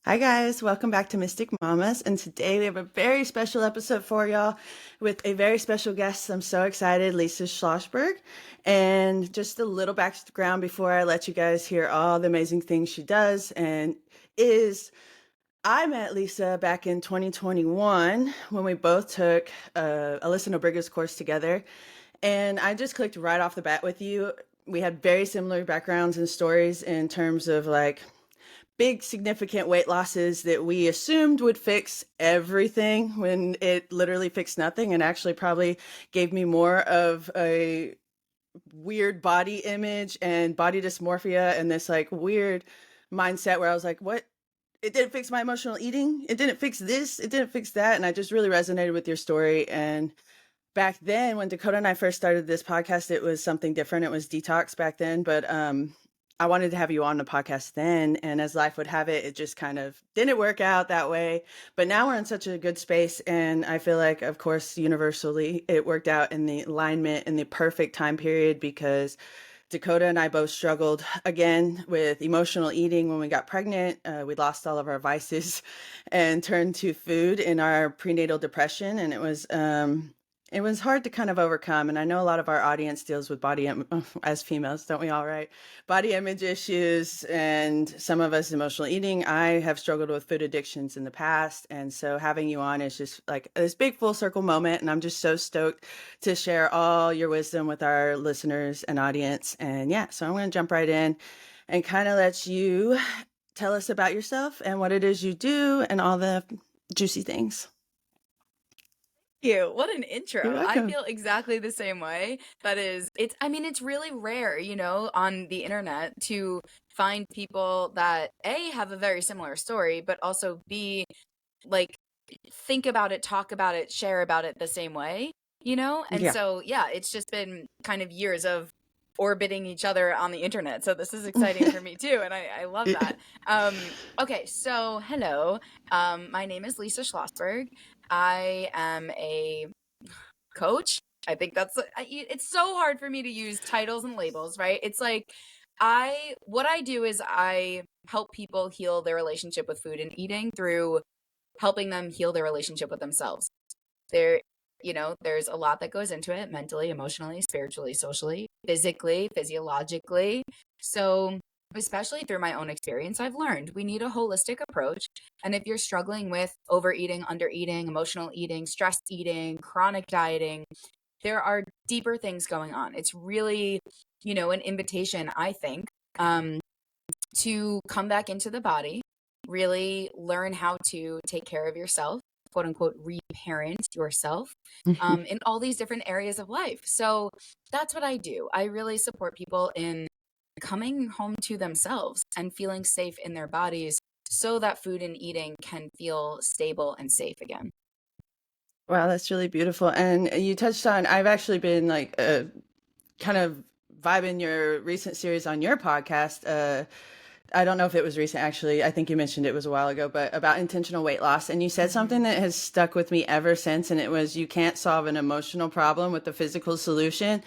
Hi, guys. Welcome back to Mystic Mamas. And today we have a very special episode for y'all with a very special guest. I'm so excited, Lisa Schlosberg. And just a little background before I let you guys hear all the amazing things she does and is. I met Lisa back in 2021 when we both took Alyssa Nobraga's course together. And I just clicked right off the bat with you. We had very similar backgrounds and stories in terms of like big significant weight losses that we assumed would fix everything when it literally fixed nothing and actually probably gave me more of a weird body image and body dysmorphia and this like weird mindset where I was like, what? It didn't fix my emotional eating. It didn't fix this. It didn't fix that. And I just really resonated with your story. And back then, when Dakota and I first started this podcast, it was something different. It was detox back then, but I wanted to have you on the podcast then. And as life would have it, it just kind of didn't work out that way. But now we're in such a good space. And I feel like, of course, universally, it worked out in the alignment in the perfect time period because Dakota and I both struggled again with emotional eating when we got pregnant. We lost all of our vices and turned to food in our prenatal depression. And it was hard to kind of overcome. And I know a lot of our audience deals with as females, don't we all, right? Body image issues and some of us emotional eating. I have struggled with food addictions in the past. And so having you on is just like this big full circle moment. And I'm just so stoked to share all your wisdom with our listeners and audience. And yeah, so I'm going to jump right in and kind of let you tell us about yourself and what it is you do and all the juicy things. You. What an You're intro. I welcome. feel exactly the same way. That is, it's really rare, on the internet to find people that A, have a very similar story, but also B, like, think about it, talk about it, share about it the same way, you know? And Yeah. so, yeah, it's just been kind of years of orbiting each other on the internet. So this is exciting for me too. And I love that. Okay, so hello. My name is Lisa Schlossberg. I am a coach. I think it's so hard for me to use titles and labels, right? It's like what I do is I help people heal their relationship with food and eating through helping them heal their relationship with themselves. There, there's a lot that goes into it mentally, emotionally, spiritually, socially, physically, physiologically. So, especially through my own experience, I've learned we need a holistic approach. And if you're struggling with overeating, undereating, emotional eating, stress eating, chronic dieting, there are deeper things going on. It's really, an invitation, I think, to come back into the body, really learn how to take care of yourself, quote unquote, reparent yourself in all these different areas of life. So that's what I do. I really support people in coming home to themselves and feeling safe in their bodies so that food and eating can feel stable and safe again. Wow, that's really beautiful. And you touched on, I've actually been like kind of vibing your recent series on your podcast. I don't know if it was recent, actually. I think you mentioned it was a while ago, but about intentional weight loss. And you said Mm-hmm. something that has stuck with me ever since. And it was, you can't solve an emotional problem with a physical solution.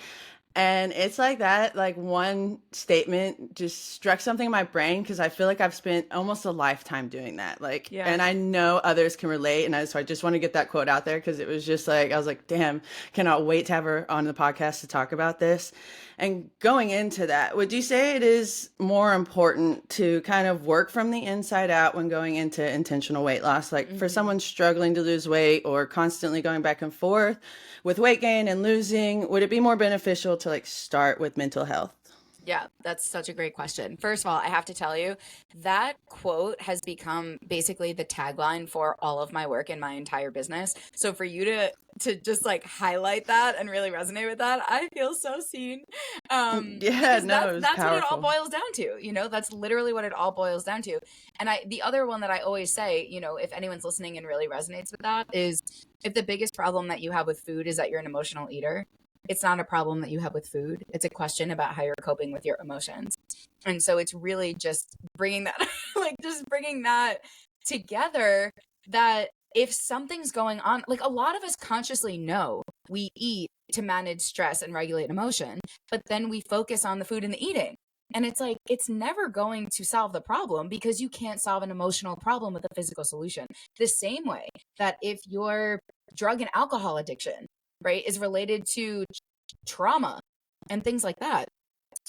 And it's like that, like one statement just struck something in my brain because I feel like I've spent almost a lifetime doing that. Like, Yeah. and I know others can relate. So I just want to get that quote out there because it was just like, I was like, damn, cannot wait to have her on the podcast to talk about this. And going into that, would you say it is more important to kind of work from the inside out when going into intentional weight loss? Like for Mm-hmm. someone struggling to lose weight or constantly going back and forth with weight gain and losing, would it be more beneficial to like start with mental health? Yeah, that's such a great question. First of all, I have to tell you that quote has become basically the tagline for all of my work in my entire business. So for you to just like highlight that and really resonate with that, I feel so seen. Yeah, Because no, that's it was that's what it all powerful. boils down to, That's literally what it all boils down to. And the other one that I always say, if anyone's listening and really resonates with that is if the biggest problem that you have with food is that you're an emotional eater, it's not a problem that you have with food. It's a question about how you're coping with your emotions. And so it's really just bringing that, like, just bringing that together that if something's going on, like a lot of us consciously know we eat to manage stress and regulate emotion, but then we focus on the food and the eating. And it's like, it's never going to solve the problem because you can't solve an emotional problem with a physical solution. The same way that if your drug and alcohol addiction, right, is related to trauma and things like that,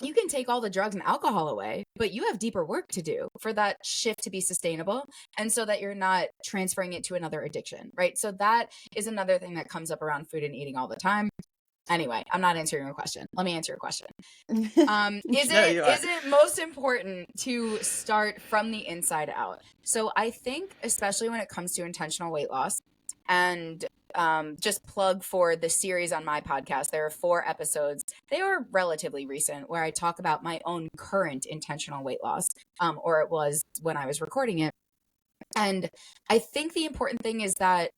you can take all the drugs and alcohol away, but you have deeper work to do for that shift to be sustainable. And so that you're not transferring it to another addiction, right? So that is another thing that comes up around food and eating all the time. Anyway, I'm not answering your question. Let me answer your question. Is No, it you are. is it most important to start from the inside out? So I think, especially when it comes to intentional weight loss, and just plug for the series on my podcast. There are 4 episodes. They are relatively recent where I talk about my own current intentional weight loss, or it was when I was recording it. And I think the important thing is that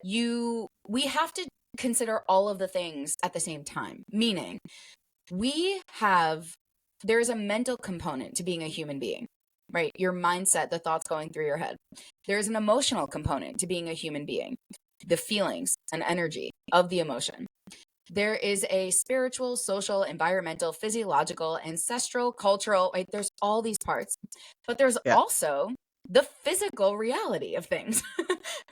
we have to consider all of the things at the same time, meaning there's a mental component to being a human being, right? Your mindset, the thoughts going through your head. There's an emotional component to being a human being, the feelings and energy of the emotion. There is a spiritual, social, environmental, physiological, ancestral, cultural, right? There's all these parts, but there's Yeah. also the physical reality of things,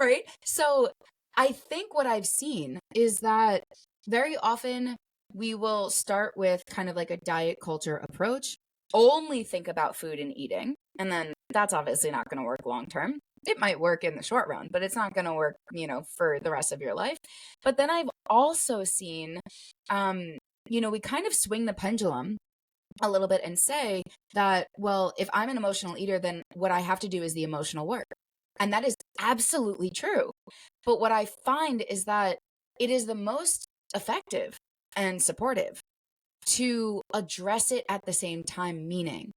right? So I think what I've seen is that very often we will start with kind of like a diet culture approach, only think about food and eating, and then that's obviously not going to work long term. It might work in the short run, but it's not going to work, for the rest of your life. But then I've also seen, we kind of swing the pendulum a little bit and say that, well, if I'm an emotional eater, then what I have to do is the emotional work. And that is absolutely true. But what I find is that it is the most effective and supportive to address it at the same time, meaning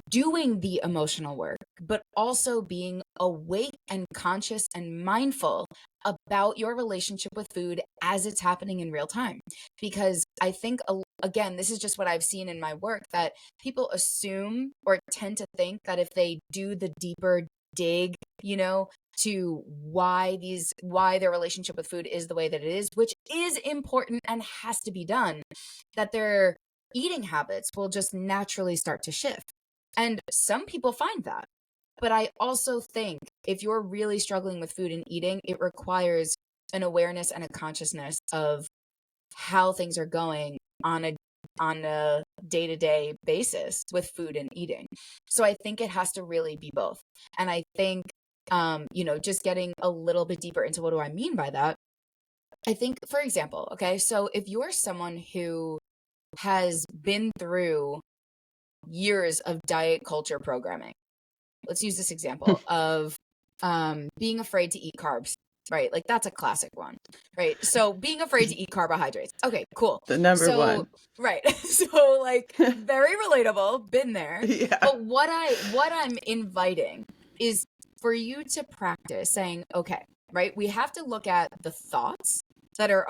doing the emotional work, but also being awake and conscious and mindful about your relationship with food as it's happening in real time. Because I think, again, this is just what I've seen in my work, that people assume or tend to think that if they do the deeper dig, to why their relationship with food is the way that it is, which is important and has to be done, that their eating habits will just naturally start to shift. And some people find that. But I also think if you're really struggling with food and eating, it requires an awareness and a consciousness of how things are going on a day-to-day basis with food and eating. So I think it has to really be both. And I think just getting a little bit deeper into what do I mean by that. I think, for example, okay, so if you're someone who has been through years of diet culture programming. Let's use this example of being afraid to eat carbs, right? Like that's a classic one, right? So being afraid to eat carbohydrates. Okay, cool. The number So, one. right. So like very relatable, been there. Yeah. But what I'm inviting is for you to practice saying, okay, right? We have to look at the thoughts that are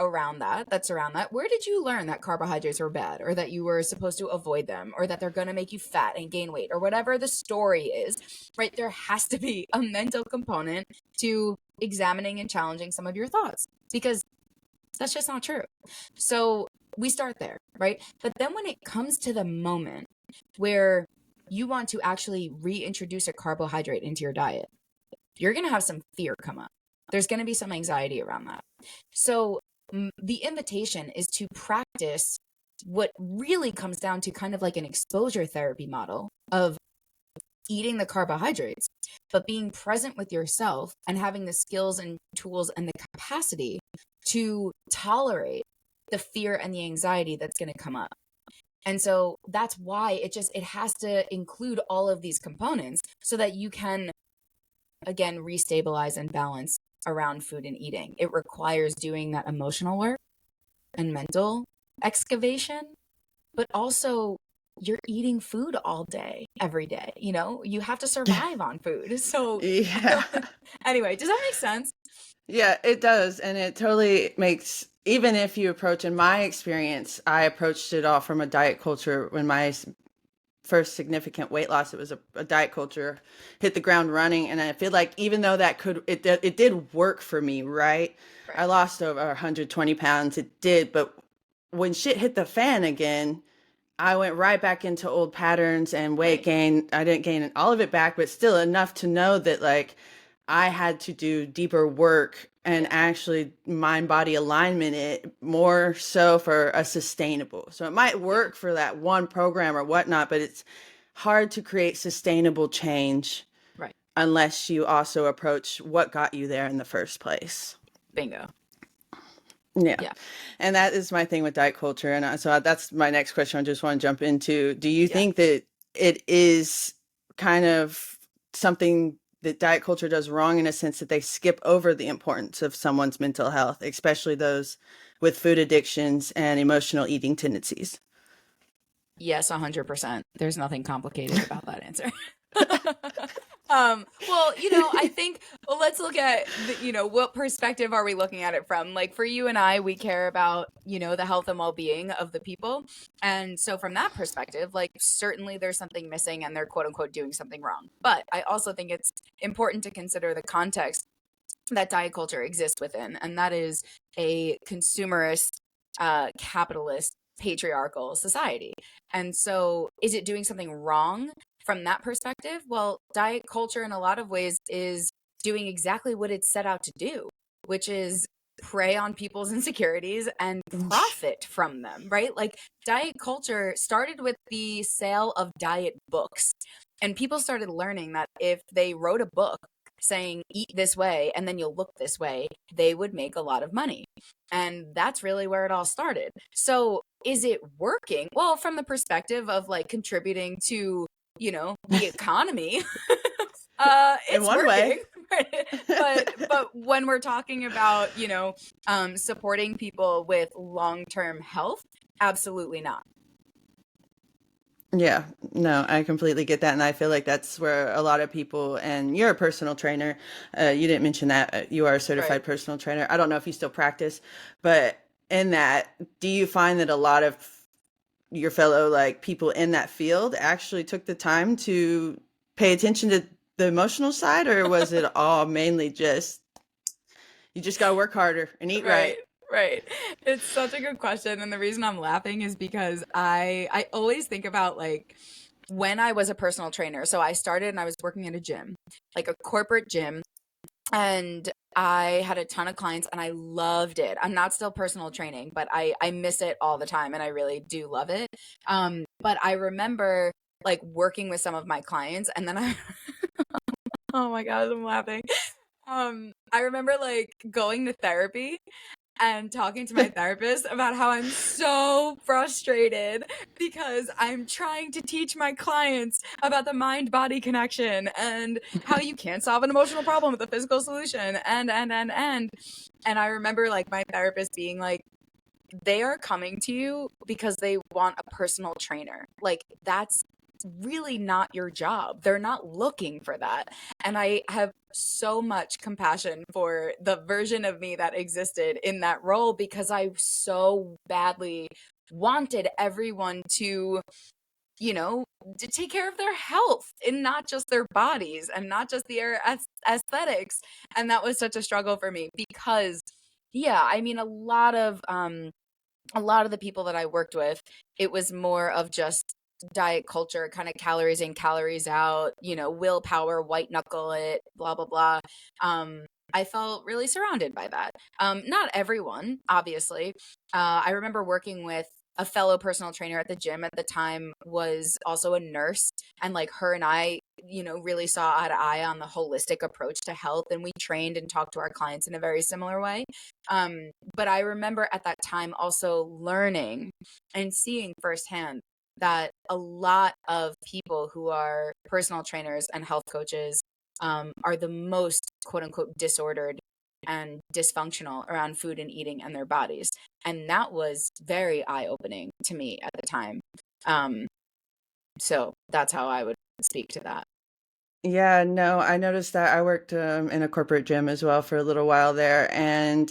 that's around that. Where did you learn that carbohydrates were bad, or that you were supposed to avoid them, or that they're going to make you fat and gain weight, or whatever the story is, right? There has to be a mental component to examining and challenging some of your thoughts, because that's just not true. So we start there, right? But then when it comes to the moment where you want to actually reintroduce a carbohydrate into your diet, you're going to have some fear come up. There's going to be some anxiety around that. So the invitation is to practice what really comes down to kind of like an exposure therapy model of eating the carbohydrates, but being present with yourself and having the skills and tools and the capacity to tolerate the fear and the anxiety that's going to come up. And so that's why it has to include all of these components so that you can, again, restabilize and balance around food and eating. It requires doing that emotional work and mental excavation, but also you're eating food all day, every day. You have to survive on food. So Yeah. anyway, does that make sense? Yeah, it does. And it totally makes, even if you approach, in my experience, I approached it all from a diet culture. When my first significant weight loss, it was a diet culture, hit the ground running. And I feel like even though it did work for me, right? Right. I lost over 120 pounds. It did. But when shit hit the fan again, I went right back into old patterns and weight Right. gain. I didn't gain all of it back, but still enough to know that like I had to do deeper work and Yeah. actually mind body alignment it more so for a sustainable. So it might Yeah. work for that one program or whatnot, but it's hard to create sustainable change Right. unless you also approach what got you there in the first place. Bingo. Yeah. Yeah. And that is my thing with diet culture. And so that's my next question. I just want to jump into. Do you Yeah. think that it is kind of something that diet culture does wrong in a sense that they skip over the importance of someone's mental health, especially those with food addictions and emotional eating tendencies? Yes, 100%. There's nothing complicated about that answer. Well, I think, well, let's look at what perspective are we looking at it from? Like for you and I, we care about, the health and well-being of the people. And so from that perspective, like certainly there's something missing and they're quote unquote doing something wrong. But I also think it's important to consider the context that diet culture exists within, and that is a consumerist, capitalist, patriarchal society. And so, is it doing something wrong from that perspective? Well, diet culture, in a lot of ways, is doing exactly what it's set out to do, which is prey on people's insecurities and profit from them, right? Like, diet culture started with the sale of diet books. And people started learning that if they wrote a book saying eat this way and then you'll look this way, they would make a lot of money. And that's really where it all started. So is it working? Well, from the perspective of like contributing to, the economy, In it's one way. working. Right? But when we're talking about, supporting people with long-term health, absolutely not. Yeah, no, I completely get that. And I feel like that's where a lot of people, and you're a personal trainer. You didn't mention that you are a Right. certified personal trainer. I don't know if you still practice, but in that, do you find that a lot of your fellow like people in that field actually took the time to pay attention to the emotional side, or was it all mainly just you just got to work harder and eat Right, right? right. It's such a good question, and the reason I'm laughing is because I always think about like when I was a personal trainer. So I started and I was working at a gym, like a corporate gym, and I had a ton of clients and I loved it. I'm not still personal training, but I miss it all the time and I really do love it. But I remember like working with some of my clients and then I oh my gosh, I'm laughing. I remember like going to therapy and talking to my therapist about how I'm so frustrated because I'm trying to teach my clients about the mind body connection and how you can't solve an emotional problem with a physical solution. And I remember like my therapist being like, they are coming to you because they want a personal trainer. Like, that's really not your job. They're not looking for that. And I have so much compassion for the version of me that existed in that role because I so badly wanted everyone to take care of their health and not just their bodies and not just their aesthetics. And that was such a struggle for me because, yeah, I mean, a lot of the people that I worked with, it was more of just diet culture, kind of calories in, calories out, willpower, white knuckle it, blah, blah, blah. I felt really surrounded by that. Not everyone, obviously. I remember working with a fellow personal trainer at the gym at the time was also a nurse, and like her and I really saw eye to eye on the holistic approach to health, and we trained and talked to our clients in a very similar way. But I remember at that time also learning and seeing firsthand that a lot of people who are personal trainers and health coaches are the most quote unquote disordered and dysfunctional around food and eating and their bodies. And that was very eye opening to me at the time. Um, so that's how I would speak to that. Yeah, no, I noticed that. I worked in a corporate gym as well for a little while there, and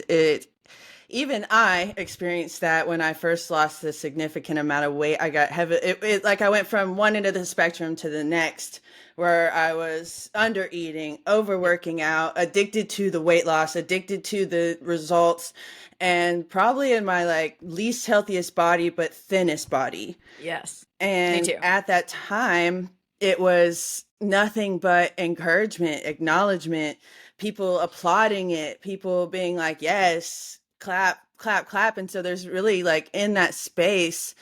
even I experienced that when I first lost a significant amount of weight. I got heavy. Like I went from one end of the spectrum to the next, where I was under eating, Yep. overworking out, addicted to the weight loss, addicted to the results, and probably in my like least healthiest body, but thinnest body. Yes. Me And too. at that time, it was nothing but encouragement, acknowledgement, people applauding it, people being like, yes, clap, clap, clap. And so there's really like in that space,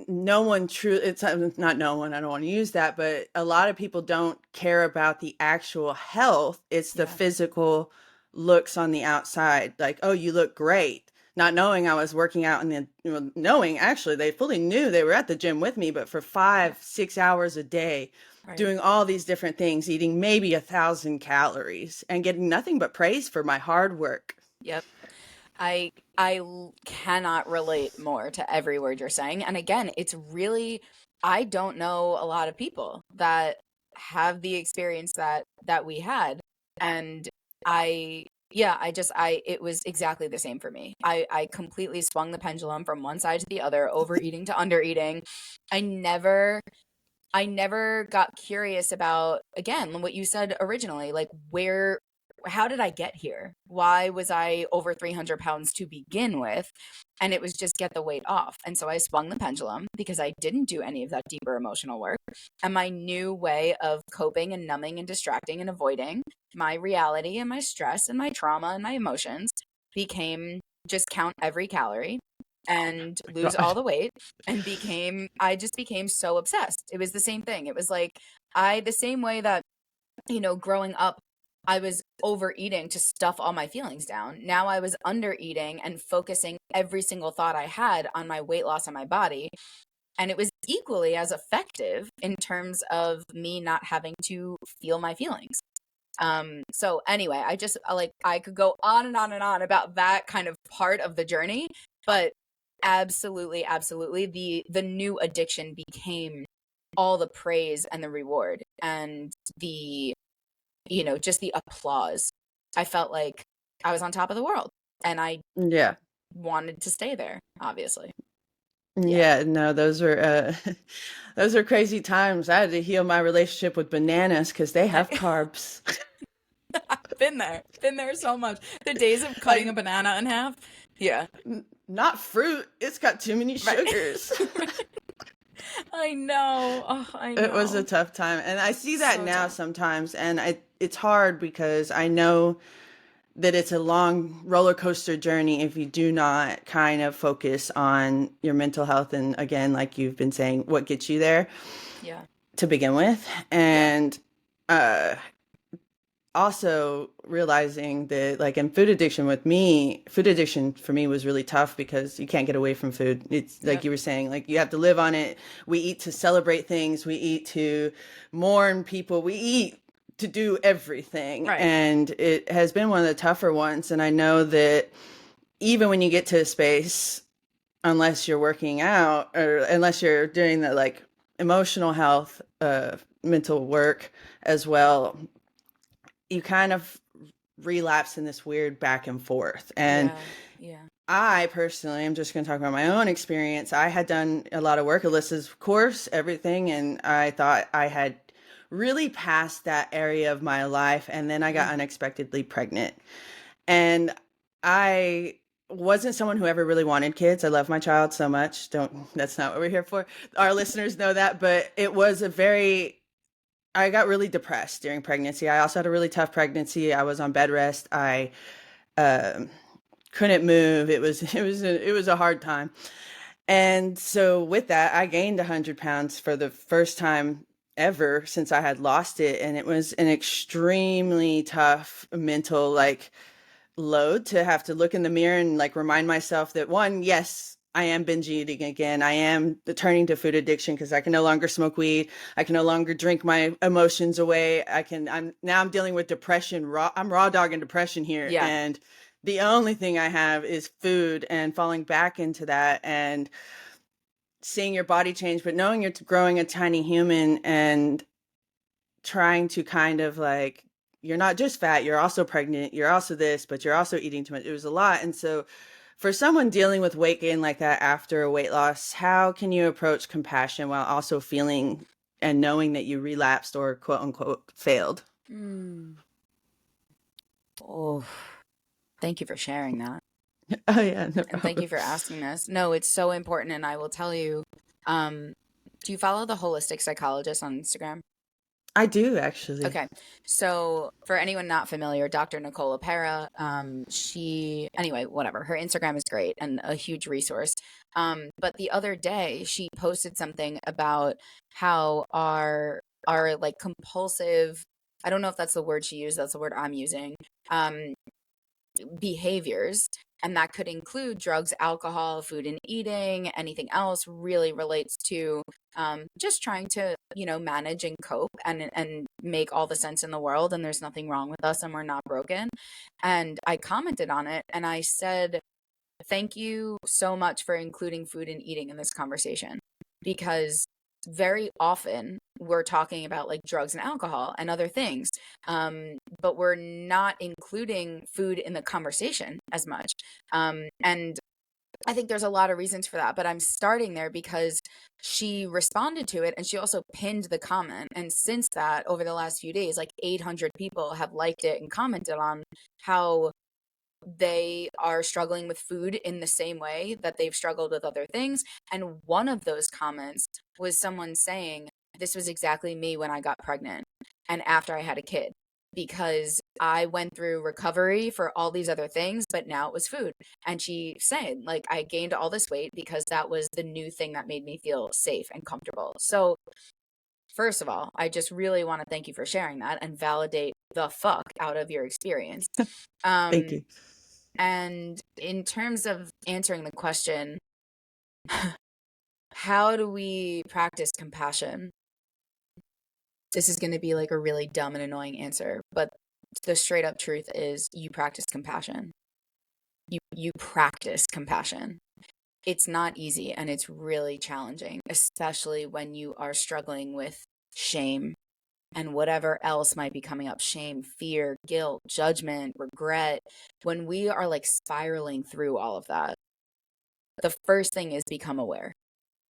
no one true it's not no one, I don't want to use that, but a lot of people don't care about the actual health. It's the Yeah. physical looks on the outside, like, oh, you look great, not knowing I was working out, and then knowing actually they fully knew they were at the gym with me, but for Yep. 5 6 hours a day Right. doing all these different things, eating maybe 1,000 calories and getting nothing but praise for my hard work. Yep. Cannot relate more to every word you're saying. And again, it's really, I don't know a lot of people that have the experience that we had. And it was exactly the same for me. I completely swung the pendulum from one side to the other, overeating to undereating. I never I never got curious about, again, what you said originally, like how did I get here? Why was I over 300 pounds to begin with? And it was just get the weight off. And so I swung the pendulum because I didn't do any of that deeper emotional work. And my new way of coping and numbing and distracting and avoiding my reality and my stress and my trauma and my emotions became just count every calorie and lose all God. the weight, and I just became so obsessed. It was the same thing. It was like the same way that, growing up, I was overeating to stuff all my feelings down. Now I was under eating and focusing every single thought I had on my weight loss and my body. And it was equally as effective in terms of me not having to feel my feelings. So anyway, I could go on and on and on about that kind of part of the journey, but absolutely, absolutely, the new addiction became all the praise and the reward and the, just the applause. I felt like I was on top of the world, and I Yeah. wanted to stay there, obviously. Yeah. Yeah, no, those were those are crazy times. I had to heal my relationship with bananas because they have carbs. Been there so much. The days of cutting a Like, banana in half. Yeah. not fruit. It's got too many Right. sugars. I know. Oh, I It was a know. tough time, and I see that So now tough. sometimes, and it's hard because I know that it's a long roller coaster journey if you do not kind of focus on your mental health, and again, like you've been saying, what gets you there Yeah. to begin with, Yeah. and uh also realizing that like in food addiction with me, food addiction for me was really tough because you can't get away from food. It's like Yep. you were saying, like you have to live on it. We eat to celebrate things, we eat to mourn people, we eat to do everything, Right. and it has been one of the tougher ones. And I know that even when you get to a space, unless you're working out or unless you're doing the like emotional health, mental work as well, you kind of relapse in this weird back and forth. And Yeah. Yeah. I personally, I'm just going to talk about my own experience. I had done a lot of work, Alyssa's course, everything, and I thought I had really passed that area of my life. And then I got Mm. unexpectedly pregnant. And I wasn't someone who ever really wanted kids. I love my child so much. That's not what we're here for. Our listeners know that, but it was I got really depressed during pregnancy. I also had a really tough pregnancy. I was on bed rest. I um, couldn't move. It was a hard time. And so with that, I gained 100 pounds for the first time ever since I had lost it, and it was an extremely tough mental like load to have to look in the mirror and like remind myself that one, yes, I am binge eating again. I am turning to food addiction because I can no longer smoke weed. I can no longer drink my emotions away. I'm dealing with depression. I'm raw dogging depression here. Yeah. And the only thing I have is food, and falling back into that and seeing your body change, but knowing you're growing a tiny human and trying to kind of like, you're not just fat, you're also pregnant, you're also this, but you're also eating too much. It was a lot. And so for someone dealing with weight gain like that after a weight loss, how can you approach compassion while also feeling and knowing that you relapsed or quote unquote failed? Mm. Oh, thank you for sharing that. Oh yeah, no And thank problem. you for asking this. No, it's so important. And I will tell you, do you follow the holistic psychologist on Instagram? I do actually. Okay. So for anyone not familiar, Dr. Nicole Pera, anyway, whatever. Her Instagram is great and a huge resource. But the other day she posted something about how our like compulsive, I don't know if that's the word she used, that's the word I'm using, um, behaviors, and that could include drugs, alcohol, food and eating, anything else really relates to just trying to, manage and cope and make all the sense in the world. And there's nothing wrong with us and we're not broken. And I commented on it and I said, thank you so much for including food and eating in this conversation, because very often we're talking about like drugs and alcohol and other things, but we're not including food in the conversation as much. And I think there's a lot of reasons for that, but I'm starting there because she responded to it and she also pinned the comment. And since that, over the last few days, like 800 people have liked it and commented on how they are struggling with food in the same way that they've struggled with other things. And one of those comments was someone saying, this was exactly me when I got pregnant and after I had a kid, because I went through recovery for all these other things, but now it was food. And she said, like, I gained all this weight because that was the new thing that made me feel safe and comfortable. So, first of all, I just really want to thank you for sharing that and validate the fuck out of your experience. Thank Um, you. and in terms of answering the question, how do we practice compassion? This is going to be like a really dumb and annoying answer, but the straight up truth is you practice compassion. You practice compassion. It's not easy and it's really challenging, especially when you are struggling with shame and whatever else might be coming up, shame, fear, guilt, judgment, regret. When we are like spiraling through all of that, the first thing is become aware.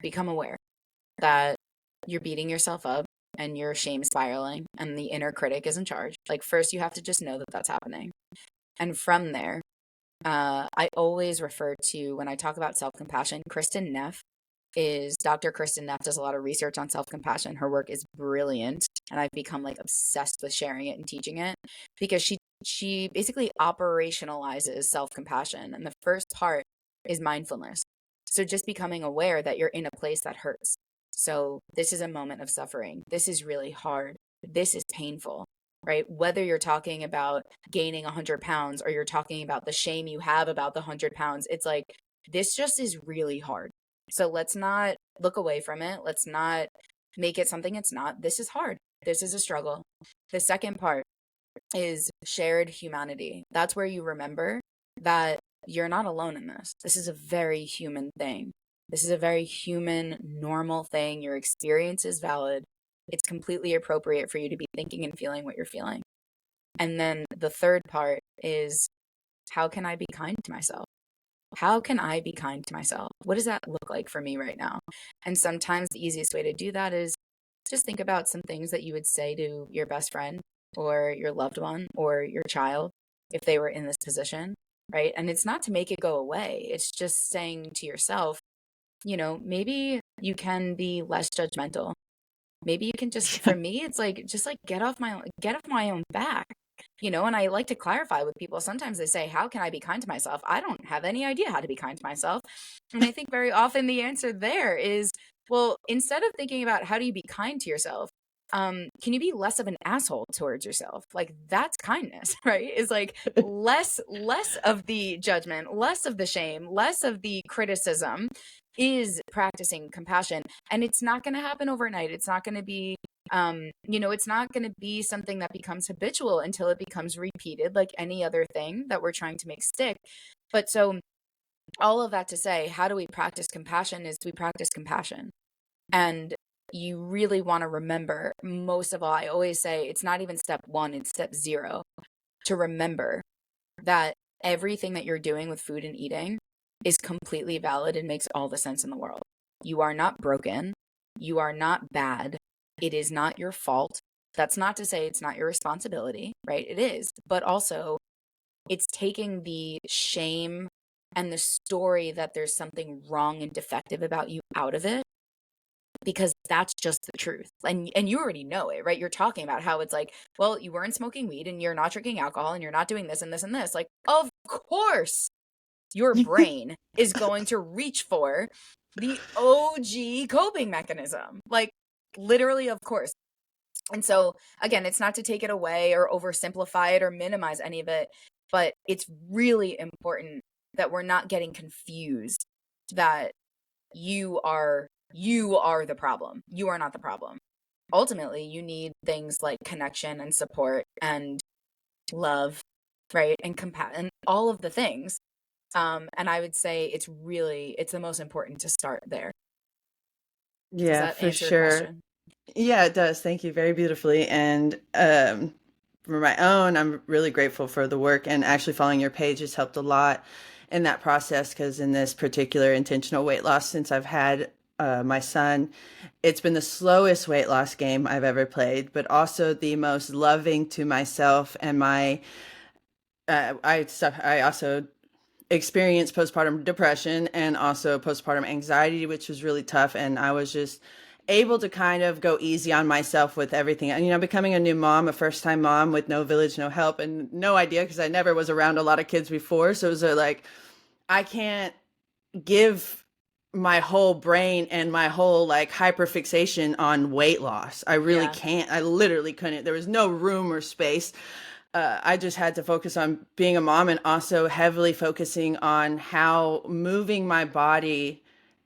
Become aware that you're beating yourself up and you're shame spiraling and the inner critic is in charge. Like, first, you have to just know that that's happening. And from there, I always refer to, when I talk about self compassion, Kristen Neff is Dr. Kristen Neff does a lot of research on self compassion. Her work is brilliant, and I've become like obsessed with sharing it and teaching it because she basically operationalizes self compassion, and the first part is mindfulness. So just becoming aware that you're in a place that hurts. So this is a moment of suffering. This is really hard. This is painful, right? Whether you're talking about gaining 100 pounds or you're talking about the shame you have about the 100 pounds, it's like, this just is really hard. So let's not look away from it. Let's not make it something it's not. This is hard. This is a struggle. The second part is shared humanity. That's where you remember that you're not alone in this. This is a very human thing. This is a very human, normal thing. Your experience is valid. It's completely appropriate for you to be thinking and feeling what you're feeling. And then the third part is, how can I be kind to myself? How can I be kind to myself? What does that look like for me right now? And sometimes the easiest way to do that is just think about some things that you would say to your best friend or your loved one or your child if they were in this position, right? And it's not to make it go away. It's just saying to yourself, maybe you can be less judgmental. Maybe you can just, for me, it's like, just like get off my own back. And I like to clarify with people. Sometimes they say, how can I be kind to myself? I don't have any idea how to be kind to myself. And I think very often the answer there is, well, instead of thinking about how do you be kind to yourself, can you be less of an asshole towards yourself? Like, that's kindness, right? Is like less of the judgment, less of the shame, less of the criticism is practicing compassion. And it's not going to happen overnight. It's not going to be it's not going to be something that becomes habitual until it becomes repeated, like any other thing that we're trying to make stick. But so, all of that to say, how do we practice compassion is we practice compassion. And you really want to remember, most of all, I always say it's not even step one, it's step zero, to remember that everything that you're doing with food and eating is completely valid and makes all the sense in the world. You are not broken. You are not bad. It is not your fault. That's not to say it's not your responsibility, right? It is. But also, it's taking the shame and the story that there's something wrong and defective about you out of it, because that's just the truth. And you already know it, right? You're talking about how it's like, well, you weren't smoking weed and you're not drinking alcohol and you're not doing this and this and this. Like, of course, your brain is going to reach for the OG coping mechanism. Like, literally, of course. And so, again, it's not to take it away or oversimplify it or minimize any of it, but it's really important that we're not getting confused that you are the problem. You are not the problem. Ultimately, you need things like connection and support and love, right? And compassion, and all of the things. And I would say it's the most important to start there. Does Yeah, that for answer your sure. question? Yeah, it does. Thank you very beautifully. And for my own, I'm really grateful for the work, and actually following your page has helped a lot in that process, because in this particular intentional weight loss, since I've had my son, it's been the slowest weight loss game I've ever played, but also the most loving to myself and my I also experienced postpartum depression and also postpartum anxiety, which was really tough. And I was just able to kind of go easy on myself with everything. And, becoming a new mom, a first time mom with no village, no help, and no idea, because I never was around a lot of kids before. So it was like, I can't give my whole brain and my whole like hyperfixation on weight loss. I really Yeah. can't. I literally couldn't. There was no room or space. I just had to focus on being a mom, and also heavily focusing on how moving my body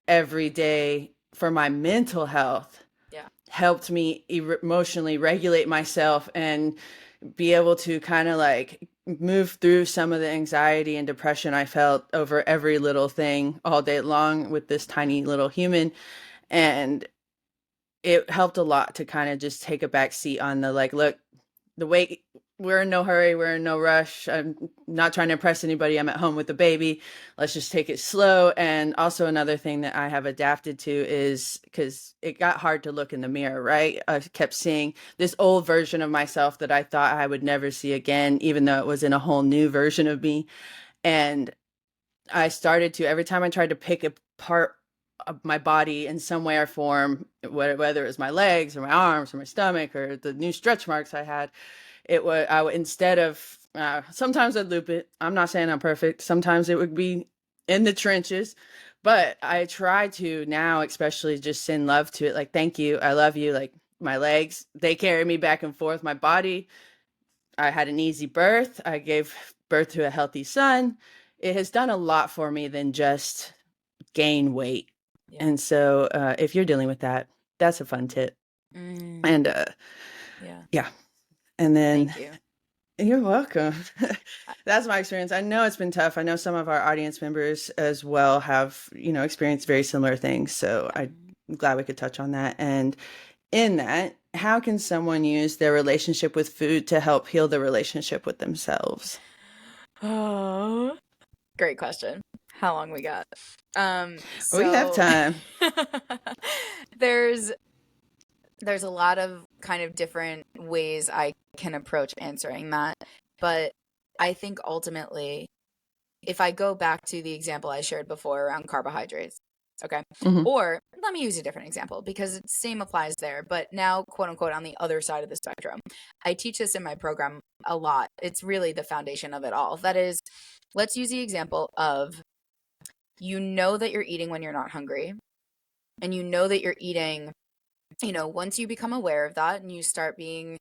every day for my mental health Yeah. helped me emotionally regulate myself and be able to kind of like move through some of the anxiety and depression I felt over every little thing all day long with this tiny little human. And it helped a lot to kind of just take a back seat on the like, look, the wait, we're in no hurry, we're in no rush. I'm not trying to impress anybody. I'm at home with the baby. Let's just take it slow. And also another thing that I have adapted to is, because it got hard to look in the mirror, right? I kept seeing this old version of myself that I thought I would never see again, even though it was in a whole new version of me. And I started to, every time I tried to pick apart of my body in some way or form, whether it was my legs or my arms or my stomach or the new stretch marks I had, it would, I would, instead of, sometimes I'd loop it. I'm not saying I'm perfect. Sometimes it would be in the trenches, but I try to now, especially just send love to it. Like, thank you. I love you. Like, my legs, they carry me back and forth. My body, I had an easy birth. I gave birth to a healthy son. It has done a lot for me than just gain weight. Yeah. And so, if you're dealing with that, that's a fun tip. Mm, And yeah. yeah. And then Thank you. you're welcome. I- That's my experience. I know it's been tough. I know some of our audience members as well have, experienced very similar things. So I'm glad we could touch on that. And in that, how can someone use their relationship with food to help heal the relationship with themselves? Oh, great question. How long we got? We have So time. there's a lot of kind of different ways I can approach answering that, but I think ultimately, if I go back to the example I shared before around carbohydrates, okay, Hmm. or let me use a different example because same applies there, but now quote unquote on the other side of the spectrum. I teach this in my program a lot. It's really the foundation of it all. That is, let's use the example of, you know that you're eating when you're not hungry, and you know that you're eating, once you become aware of that and you start being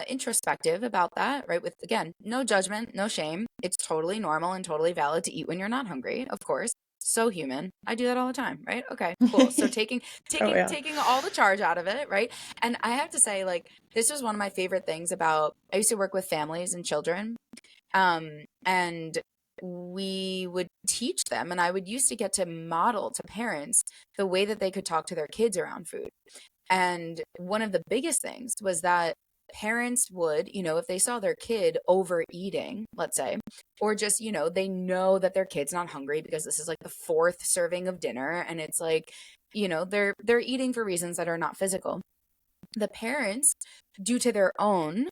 introspective about that, right? With, again, no judgment, no shame. It's totally normal and totally valid to eat when you're not hungry, of course. So human. I do that all the time, right? Okay, cool. So taking Oh, taking yeah. taking all the charge out of it, right? And I have to say, like, this was one of my favorite things about, I used to work with families and children. And we would teach them, and I would used to get to model to parents the way that they could talk to their kids around food. And one of the biggest things was that parents would, if they saw their kid overeating, let's say, or just, they know that their kid's not hungry because this is like the fourth serving of dinner, and it's like, they're eating for reasons that are not physical. The parents, due to their own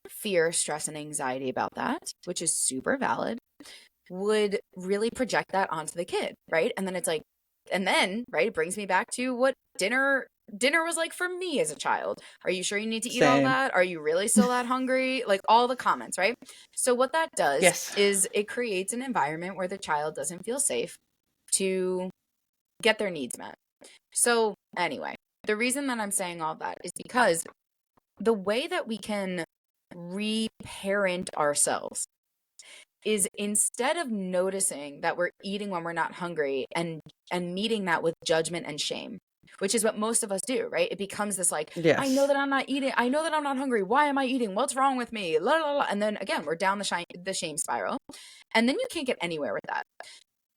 fear, stress, and anxiety about that, which is super valid, would really project that onto the kid, right? And then it's like, right, it brings me back to what dinner was like for me as a child. Are you sure you need to eat all Same. that? Are you really still that hungry? Like all the comments, right? So what that does Yes. is it creates an environment where the child doesn't feel safe to get their needs met. So anyway, the reason that I'm saying all that is because the way that we can reparent ourselves is, instead of noticing that we're eating when we're not hungry and meeting that with judgment and shame, which is what most of us do, right? It becomes this like, I know Yes. that I'm not eating. I know that I'm not hungry. Why am I eating? What's wrong with me? La, la, la. And then again, we're down the shame spiral. And then you can't get anywhere with that.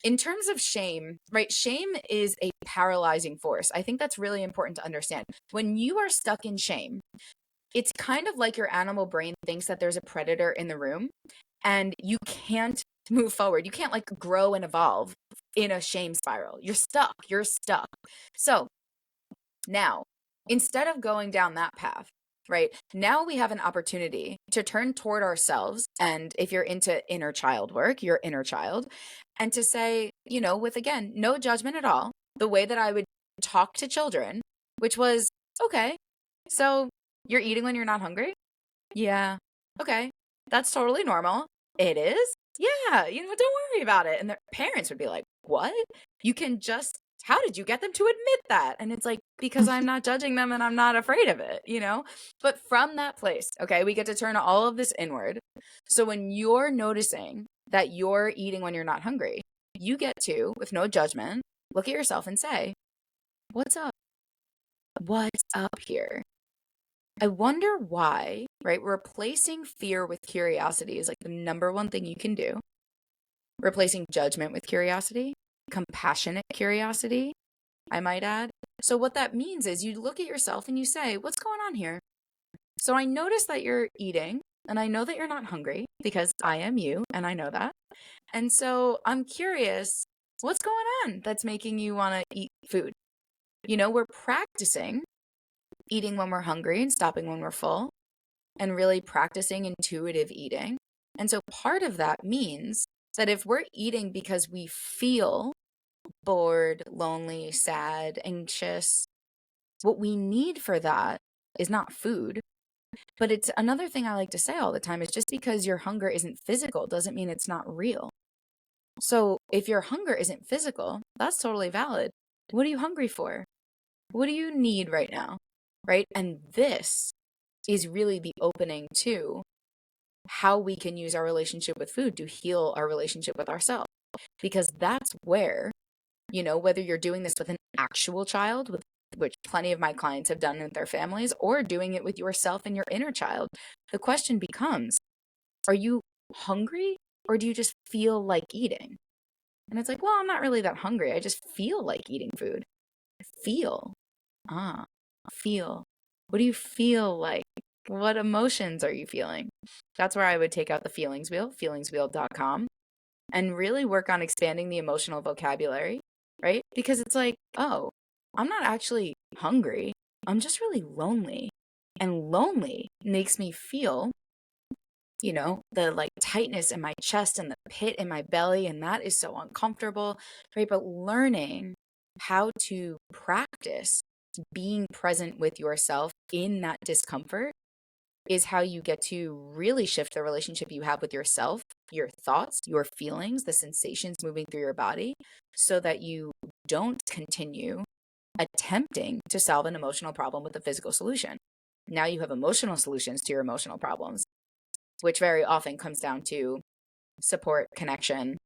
In terms of shame, right? Shame is a paralyzing force. I think that's really important to understand. When you are stuck in shame, it's kind of like your animal brain thinks that there's a predator in the room and you can't move forward. You can't like grow and evolve in a shame spiral. You're stuck. You're stuck. So now, instead of going down that path, right, now we have an opportunity to turn toward ourselves. And if you're into inner child work, your inner child, and to say, with again, no judgment at all, the way that I would talk to children, which was, okay, so you're eating when you're not hungry? Yeah. Okay. That's totally normal. It is? Yeah. Don't worry about it. And their parents would be like, what? You can just, how did you get them to admit that? And it's like, because I'm not judging them and I'm not afraid of it. But from that place, okay, we get to turn all of this inward. So when you're noticing that you're eating when you're not hungry, you get to, with no judgment, look at yourself and say, what's up? What's up here? I wonder why, right? Replacing fear with curiosity is like the number one thing you can do. Replacing judgment with curiosity, compassionate curiosity, I might add. So what that means is you look at yourself and you say, what's going on here? So I notice that you're eating and I know that you're not hungry because I am you and I know that. And so I'm curious, what's going on that's making you want to eat food? We're practicing eating when we're hungry and stopping when we're full, and really practicing intuitive eating. And so part of that means that if we're eating because we feel bored, lonely, sad, anxious, what we need for that is not food. But it's another thing I like to say all the time is, just because your hunger isn't physical doesn't mean it's not real. So if your hunger isn't physical, that's totally valid. What are you hungry for? What do you need right now? Right? And this is really the opening to how we can use our relationship with food to heal our relationship with ourselves. Because that's where, whether you're doing this with an actual child, which plenty of my clients have done with their families, or doing it with yourself and your inner child, the question becomes, are you hungry or do you just feel like eating? And it's like, well, I'm not really that hungry. I just feel like eating food. Feel. Feel. What do you feel like? What emotions are you feeling? That's where I would take out the feelings wheel, feelingswheel.com, and really work on expanding the emotional vocabulary, right? Because it's like, oh, I'm not actually hungry. I'm just really lonely. And lonely makes me feel, the like tightness in my chest and the pit in my belly. And that is so uncomfortable, right? But learning how to practice being present with yourself in that discomfort is how you get to really shift the relationship you have with yourself, your thoughts, your feelings, the sensations moving through your body, so that you don't continue attempting to solve an emotional problem with a physical solution. Now you have emotional solutions to your emotional problems, which very often comes down to support, connection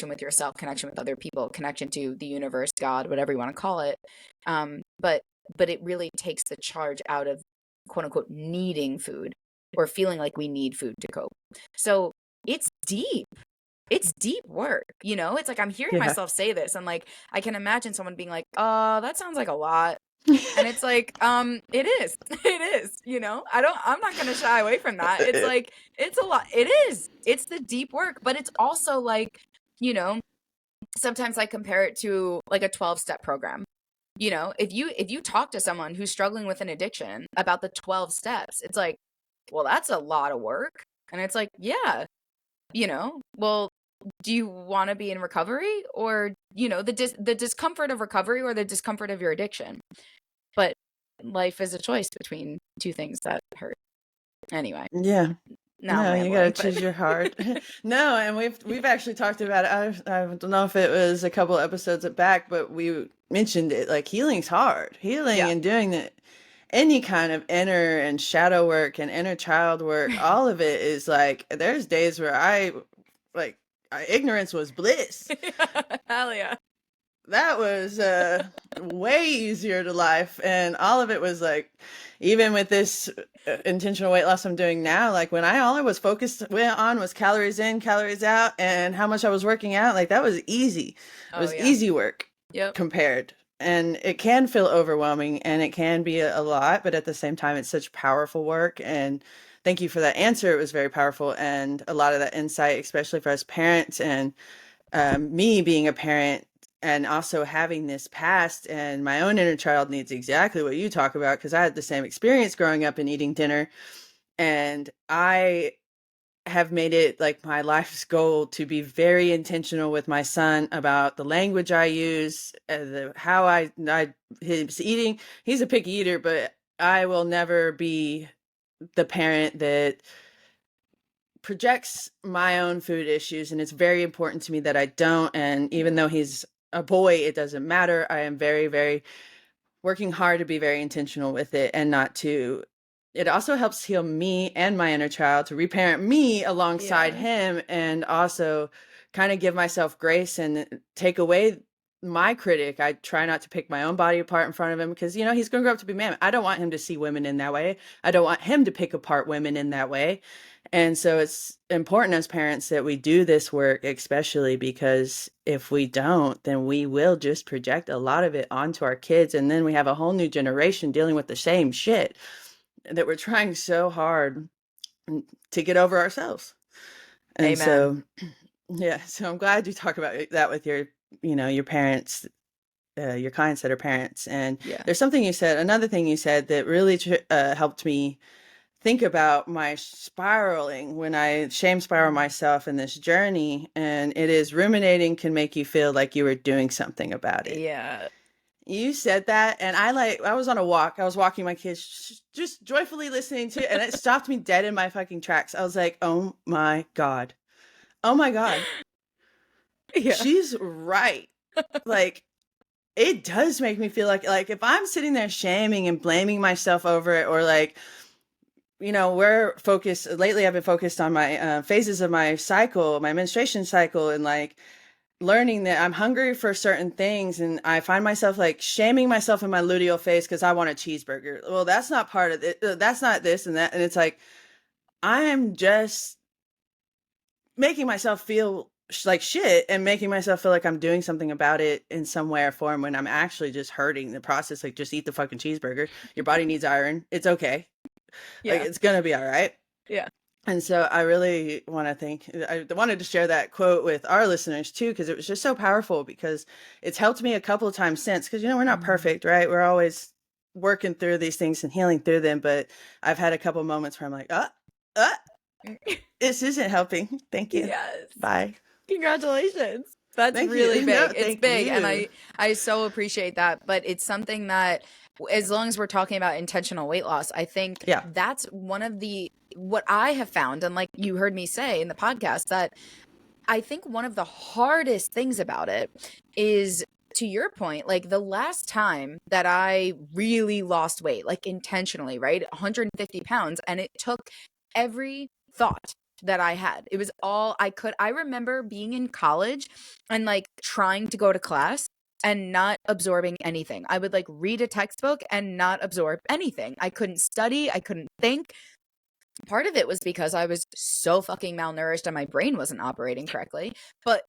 with yourself, connection with other people, connection to the universe, God, whatever you want to call it. But it really takes the charge out of, quote unquote, needing food or feeling like we need food to cope. So it's deep. It's deep work. It's like I'm hearing Yeah. myself say this and like I can imagine someone being like, that sounds like a lot. And it's like, it is. It is, you know. I'm not gonna shy away from that. It's like, it's a lot. It is. It's the deep work, but it's also like, you know, sometimes I compare it to like a 12-step program. You know, if you talk to someone who's struggling with an addiction about the 12 steps, it's like, well, that's a lot of work. And it's like, yeah, you know, well, do you want to be in recovery, or, you know, the discomfort of recovery or the discomfort of your addiction? But life is a choice between two things that hurt. Anyway, Yeah. now I'm No, you gotta rambling, but choose your heart. No, and we've actually talked about it. I don't know if it was a couple episodes back, but we mentioned it. Like healing's hard. Healing yeah. and doing any kind of inner and shadow work and inner child work, all of it is like there's days where like ignorance was bliss. Hell yeah. That was way easier to life, and all of it was like, even with this intentional weight loss I'm doing now, like when all I was focused on was calories in, calories out, and how much I was working out, like that was easy. It Oh was yeah. easy work Yep. compared, and it can feel overwhelming and it can be a lot, but at the same time it's such powerful work. And thank you for that answer. It was very powerful, and a lot of that insight, especially for us parents, and me being a parent and also having this past, and my own inner child needs exactly what you talk about, because I had the same experience growing up and eating dinner. And I have made it like my life's goal to be very intentional with my son about the language I use, how his eating. He's a picky eater, but I will never be the parent that projects my own food issues, and it's very important to me that I don't. And even though he's a boy, it doesn't matter. I am very, very working hard to be very intentional with it, and not to. It also helps heal me and my inner child, to reparent me alongside Yeah. him, and also kind of give myself grace and take away my critic. I try not to pick my own body apart in front of him, because he's going to grow up to be a man. I don't want him to see women in that way. I don't want him to pick apart women in that way. And so it's important as parents that we do this work, especially because if we don't, then we will just project a lot of it onto our kids. And then we have a whole new generation dealing with the same shit that we're trying so hard to get over ourselves. And Amen. so, yeah, so I'm glad you talk about that with your parents, your clients that are parents. And Yeah. there's another thing you said that really helped me think about my spiraling, when I shame spiral myself in this journey. And it is, ruminating can make you feel like you were doing something about it. Yeah. You said that, and I was on a walk. I was walking my kids, just joyfully listening to it, and it stopped me dead in my fucking tracks. I was like, oh my God. Oh my God. Yeah. She's right. Like, it does make me feel like if I'm sitting there shaming and blaming myself over it, or like, we're focused lately. I've been focused on my phases of my cycle, my menstruation cycle, and like learning that I'm hungry for certain things. And I find myself like shaming myself in my luteal phase because I want a cheeseburger. Well, that's not part of it. That's not this and that. And it's like, I am just making myself feel like shit, and making myself feel like I'm doing something about it in some way or form, when I'm actually just hurting the process. Like, just eat the fucking cheeseburger. Your body needs iron. It's okay. Like, Yeah. it's going to be all right. Yeah. And so I really I wanted to share that quote with our listeners too, because it was just so powerful, because it's helped me a couple of times since, because, we're not perfect, right? We're always working through these things and healing through them. But I've had a couple of moments where I'm like, this isn't helping. Thank you. Yes. Bye. Congratulations. That's Thank really you. No, big. It's thank big, and you. I so appreciate that, but it's something that, as long as we're talking about intentional weight loss, I think Yeah. that's one of what I have found, and like you heard me say in the podcast, that I think one of the hardest things about it is, to your point, like the last time that I really lost weight, like intentionally, right? 150 pounds. And it took every thought that I had. It was all I could. I remember being in college and like trying to go to class and not absorbing anything. I would like read a textbook and not absorb anything. I couldn't study. I couldn't think. Part of it was because I was so fucking malnourished and my brain wasn't operating correctly. But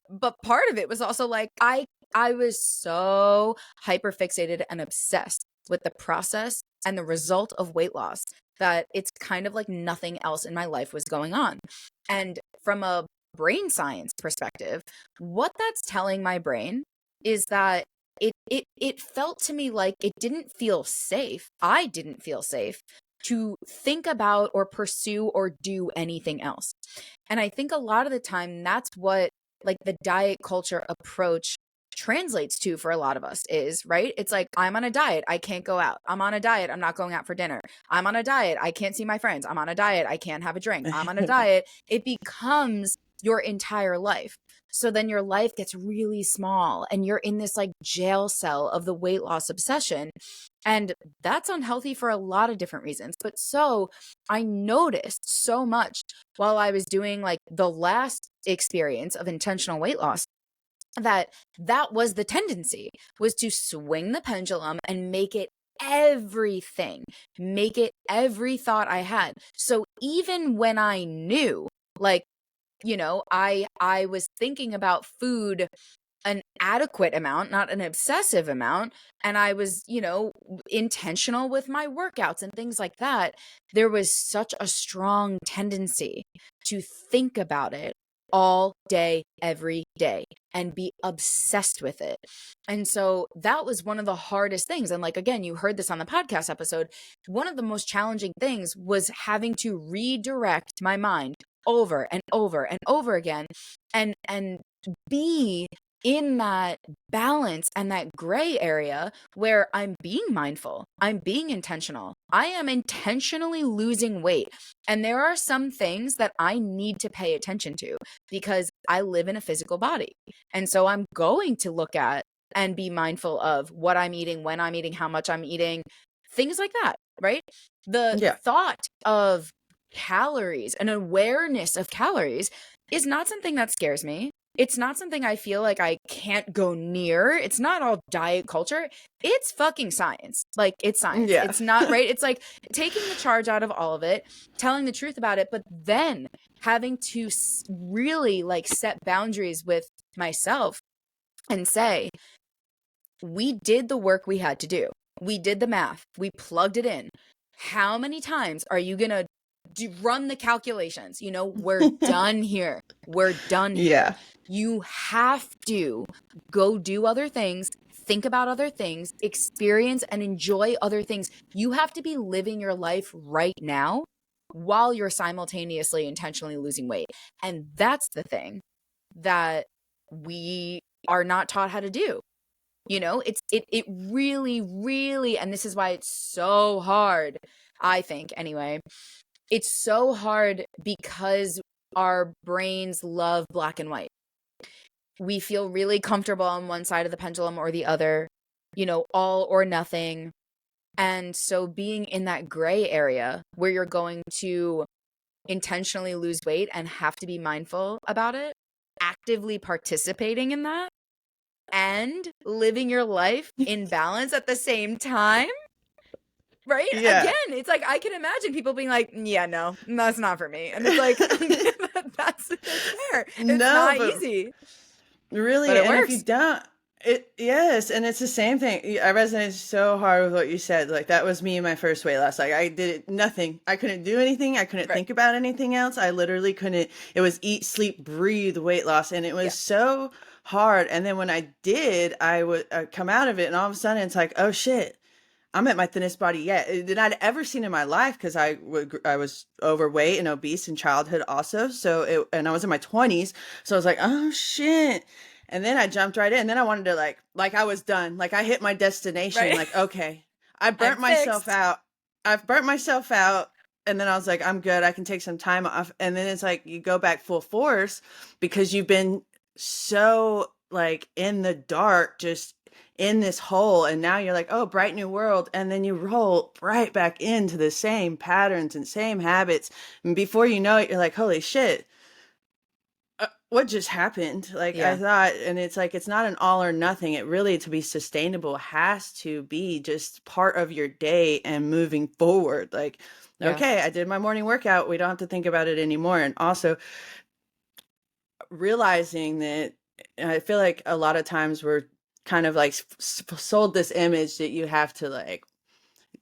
part of it was also like I was so hyper fixated and obsessed with the process and the result of weight loss that it's kind of like nothing else in my life was going on. And from a brain science perspective, what that's telling my brain is that it felt to me like it didn't feel safe. I didn't feel safe to think about or pursue or do anything else. And I think a lot of the time that's what like the diet culture approach translates to for a lot of us is, right? It's like, I'm on a diet, I can't go out. I'm on a diet, I'm not going out for dinner. I'm on a diet, I can't see my friends. I'm on a diet, I can't have a drink. I'm on a diet. It becomes your entire life. So then your life gets really small and you're in this like jail cell of the weight loss obsession. And that's unhealthy for a lot of different reasons. But so I noticed so much while I was doing like the last experience of intentional weight loss that that was the tendency, was to swing the pendulum and make it everything, make it every thought I had. So even when I knew, like, you know, I was thinking about food an adequate amount, not an obsessive amount, and I was, you know, intentional with my workouts and things like that, there was such a strong tendency to think about it all day, every day, and be obsessed with it. And so that was one of the hardest things. And like, again, you heard this on the podcast episode. One of the most challenging things was having to redirect my mind over and over and over again and be in that balance and that gray area where I'm being mindful, I'm being intentional, I am intentionally losing weight. And there are some things that I need to pay attention to because I live in a physical body. And so I'm going to look at and be mindful of what I'm eating, when I'm eating, how much I'm eating, things like that, right? The Yeah. thought of calories, an awareness of calories is not something that scares me. It's not something I feel like I can't go near. It's not all diet culture. It's fucking science. Like, it's science. Yeah. It's not, right? It's like taking the charge out of all of it, telling the truth about it, but then having to really like set boundaries with myself and say, we did the work we had to do. We did the math. We plugged it in. How many times are you going to run the calculations? You know, we're done here. We're done here. Yeah. You have to go do other things, think about other things, experience and enjoy other things. You have to be living your life right now while you're simultaneously intentionally losing weight. And that's the thing that we are not taught how to do. You know, it really, really, and this is why it's so hard, I think anyway. It's so hard because our brains love black and white. We feel really comfortable on one side of the pendulum or the other, you know, all or nothing. And so being in that gray area where you're going to intentionally lose weight and have to be mindful about it, actively participating in that, and living your life in balance at the same time, right? Yeah. Again, it's like I can imagine people being like, yeah, no, that's not for me. And it's like, that's fair. It's No, not but easy, but really, it and if you works. don't, yes, and it's the same thing. I resonated so hard with what you said. Like, that was me in my first weight loss. Like, I did nothing. I couldn't do anything. I couldn't Right. think about anything else. I literally couldn't. It was eat, sleep, breathe weight loss, and it Yeah. was so hard. And then when I did, I would come out of it, and all of a sudden, it's like, oh shit. I'm at my thinnest body yet that I'd ever seen in my life, because I was overweight and obese in childhood also. And I was in my 20s, so I was like, oh shit. And then I jumped right in. And then I wanted to like I was done. Like, I hit my destination. Right. Like, okay, I I'm burnt myself fixed. out. I've burnt myself out. And then I was like, I'm good. I can take some time off. And then it's like you go back full force because you've been so like in the dark, just in this hole, and now you're like, oh, bright new world, and then you roll right back into the same patterns and same habits, and before you know it, you're like, holy shit, what just happened? Like, I Yeah. thought. And it's like, it's not an all or nothing. It really, to be sustainable, has to be just part of your day and moving forward. Like, Yeah. okay, I did my morning workout, we don't have to think about it anymore. And also realizing that, I feel like a lot of times we're kind of like sold this image that you have to like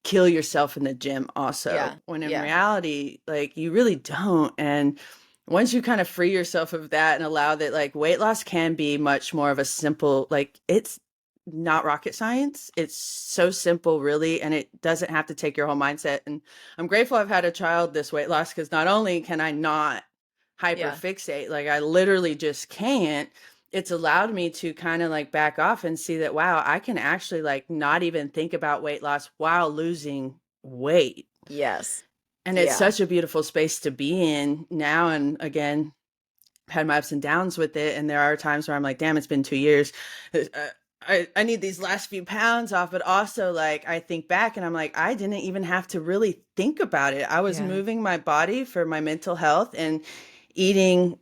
kill yourself in the gym also, Yeah. when in Yeah. reality, like, you really don't. And once you kind of free yourself of that and allow that, like, weight loss can be much more of a simple, like, it's not rocket science. It's so simple, really, and it doesn't have to take your whole mindset. And I'm grateful I've had a child this weight loss, because not only can I not Yeah. hyperfixate, like, I literally just can't. It's allowed me to kind of like back off and see that, wow, I can actually like not even think about weight loss while losing weight. Yes. And it's Yeah. such a beautiful space to be in now. And again, had my ups and downs with it. And there are times where I'm like, damn, it's been 2 years. I need these last few pounds off. But also, like, I think back and I'm like, I didn't even have to really think about it. I was Yeah. moving my body for my mental health and eating,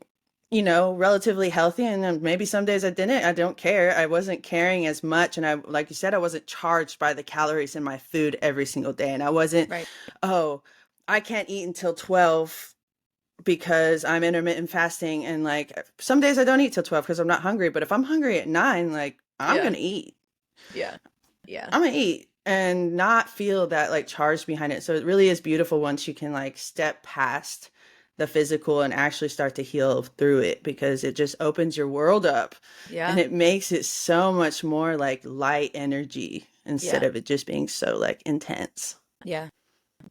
relatively healthy. And then maybe some days I didn't. I don't care. I wasn't caring as much. And I, like you said, I wasn't charged by the calories in my food every single day. And I wasn't, Right. oh, I can't eat until 12 because I'm intermittent fasting. And like some days I don't eat till 12 because I'm not hungry. But if I'm hungry at 9, like I'm Yeah. going to eat. Yeah. Yeah. I'm going to eat and not feel that like charge behind it. So it really is beautiful once you can like step past the physical and actually start to heal through it, because it just opens your world up and Yeah. it makes it so much more like light energy instead Yeah. of it just being so like intense. Yeah.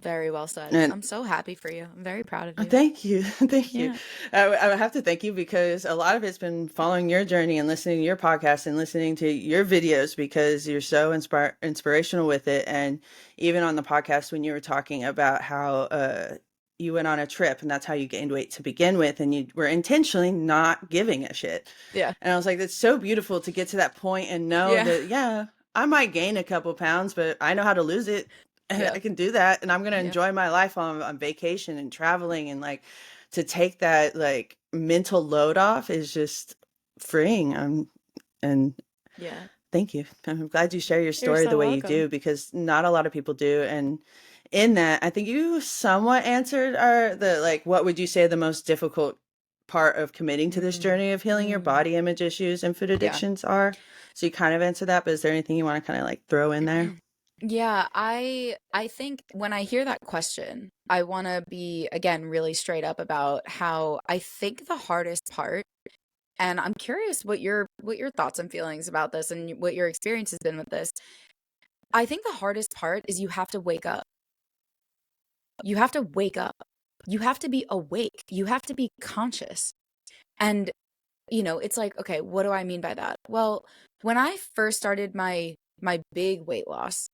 Very well said. And I'm so happy for you. I'm very proud of you. thank you. Thank you. Yeah. I would have to thank you because a lot of it's been following your journey and listening to your podcast and listening to your videos, because you're so inspirational with it. And even on the podcast, when you were talking about how you went on a trip and that's how you gained weight to begin with, and you were intentionally not giving a shit. Yeah. And I was like, that's so beautiful to get to that point and know Yeah. that, yeah, I might gain a couple pounds, but I know how to lose it. And I Yep. can do that, and I'm going to Yep. enjoy my life on vacation and traveling, and like to take that like mental load off is just freeing. And Yeah. thank you. I'm glad you share your You're story the so way you welcome. do, because not a lot of people do. And in that, I think you somewhat answered the like, what would you say the most difficult part of committing to this Mm. journey of healing your Mm. body image issues and food Yeah. addictions are? So you kind of answered that, but is there anything you want to kind of like throw in there? Yeah, I think when I hear that question, I want to be again really straight up about how I think the hardest part, and I'm curious what your thoughts and feelings about this and what your experience has been with this. I think the hardest part is you have to wake up. You have to wake up. You have to be awake. You have to be conscious. And it's like, okay, what do I mean by that? Well, when I first started my big weight loss,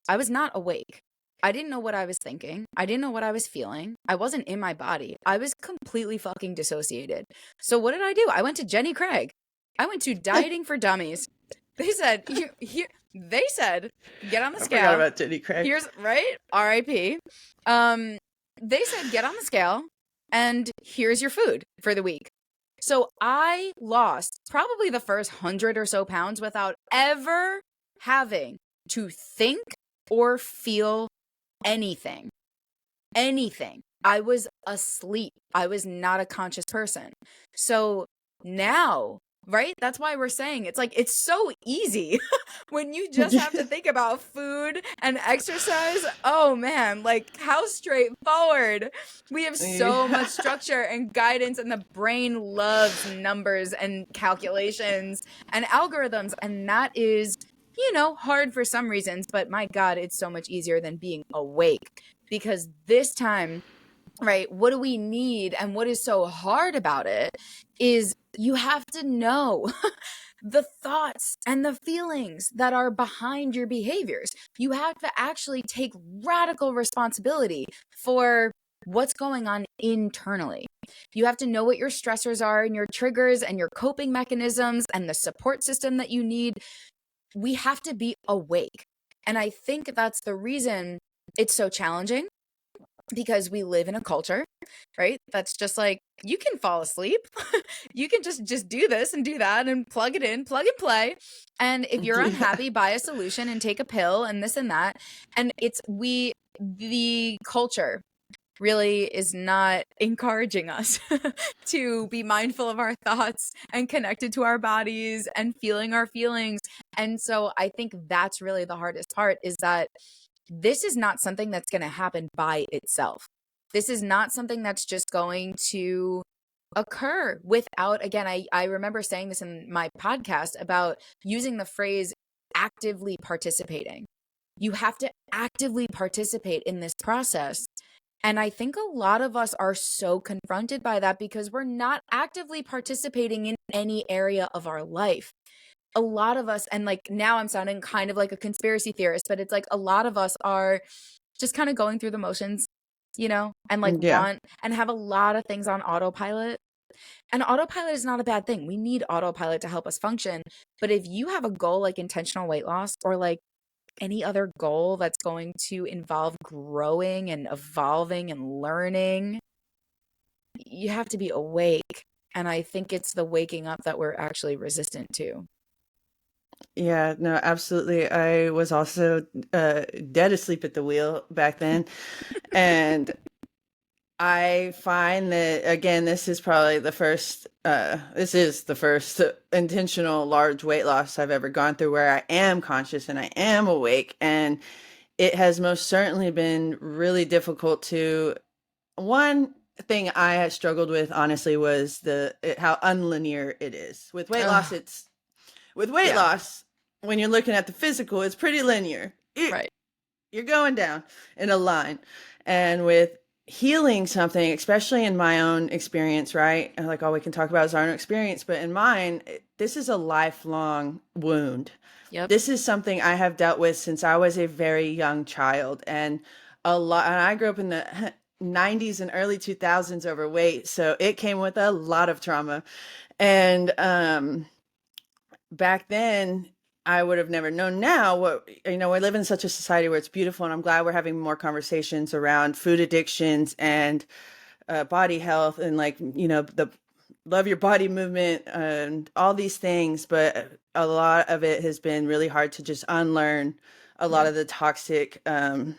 I was not awake. I didn't know what I was thinking. I didn't know what I was feeling. I wasn't in my body. I was completely fucking dissociated. So what did I do? I went to Jenny Craig. I went to Dieting for Dummies. They said, they said, get on the I forgot scale. about Jenny Craig. Here's right, RIP. They said, get on the scale and here's your food for the week. So I lost probably the first 100 or so pounds without ever having to think or feel anything. Anything. I was asleep. I was not a conscious person. So now, right? That's why we're saying it's like, it's so easy when you just have to think about food and exercise. Oh man, like how straightforward. We have so much structure and guidance, and the brain loves numbers and calculations and algorithms. And that is, hard for some reasons, but my God, it's so much easier than being awake. Because this time, right, what do we need and what is so hard about it is you have to know the thoughts and the feelings that are behind your behaviors. You have to actually take radical responsibility for what's going on internally. You have to know what your stressors are and your triggers and your coping mechanisms and the support system that you need. We have to be awake. And I think that's the reason it's so challenging, because we live in a culture, right? That's just like, you can fall asleep. You can just do this and do that and plug it in, plug and play. And if you're unhappy, buy a solution and take a pill and this and that. And the culture really is not encouraging us to be mindful of our thoughts and connected to our bodies and feeling our feelings. And so I think that's really the hardest part, is that this is not something that's going to happen by itself. This is not something that's just going to occur without, again, I remember saying this in my podcast about using the phrase actively participating. You have to actively participate in this process. And I think a lot of us are so confronted by that because we're not actively participating in any area of our life. A lot of us, and like now I'm sounding kind of like a conspiracy theorist, but it's like a lot of us are just kind of going through the motions, and like Yeah. want and have a lot of things on autopilot. And autopilot is not a bad thing. We need autopilot to help us function. But if you have a goal like intentional weight loss or like any other goal that's going to involve growing and evolving and learning, you have to be awake. And I think it's the waking up that we're actually resistant to. Yeah, no, absolutely. I was also dead asleep at the wheel back then. And I find that, again, this is the first intentional large weight loss I've ever gone through where I am conscious and I am awake. And it has most certainly been really difficult to, one thing I had struggled with, honestly, was how unlinear it is. With weight loss, Yeah. when you're looking at the physical, it's pretty linear. Right. You're going down in a line. And with healing something, especially in my own experience, right? And like all we can talk about is our own experience, but in mine, this is a lifelong wound. Yep. This is something I have dealt with since I was a very young child, and and I grew up in the 90s and early 2000s overweight, so it came with a lot of trauma. And back then I would have never known. Now, we live in such a society where it's beautiful, and I'm glad we're having more conversations around food addictions and body health, and like, the love your body movement and all these things. But a lot of it has been really hard to just unlearn a lot of the toxic, I'm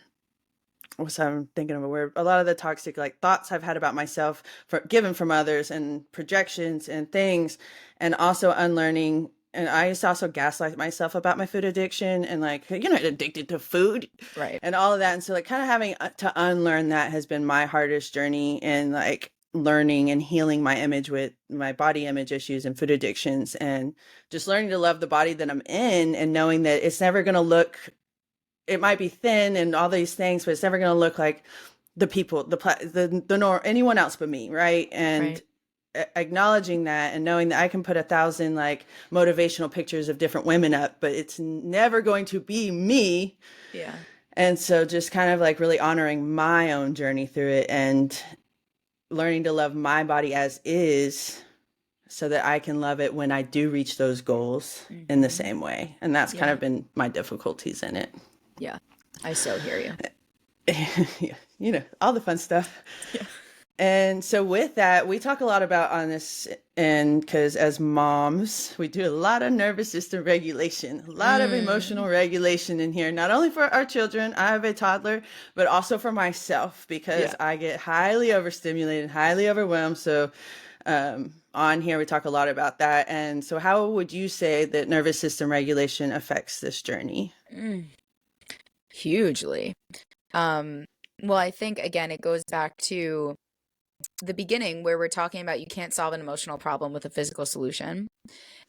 thinking of a word, a lot of the toxic like thoughts I've had about myself given from others, and projections and things, and also unlearning. And I used to also gaslight myself about my food addiction and like, you're not addicted to food. Right. And all of that. And so like kind of having to unlearn that has been my hardest journey in like learning and healing my image with my body image issues and food addictions, and just learning to love the body that I'm in, and knowing that it's never going to look, it might be thin and all these things, but it's never going to look like the people, anyone else but me. Right. And Right. Acknowledging that and knowing that I can put 1,000 like motivational pictures of different women up, but it's never going to be me. Yeah. And so just kind of like really honoring my own journey through it and learning to love my body as is, so that I can love it when I do reach those goals in the same way. And that's kind of been my difficulties in it. Yeah. I so hear you. All the fun stuff. Yeah. And so with that, we talk a lot about on this, and because as moms, we do a lot of nervous system regulation, a lot of emotional regulation in here, not only for our children, I have a toddler, but also for myself, because I get highly overstimulated, highly overwhelmed. So on here, we talk a lot about that. And so how would you say that nervous system regulation affects this journey? Hugely. Well, I think, again, it goes back to the beginning where we're talking about you can't solve an emotional problem with a physical solution.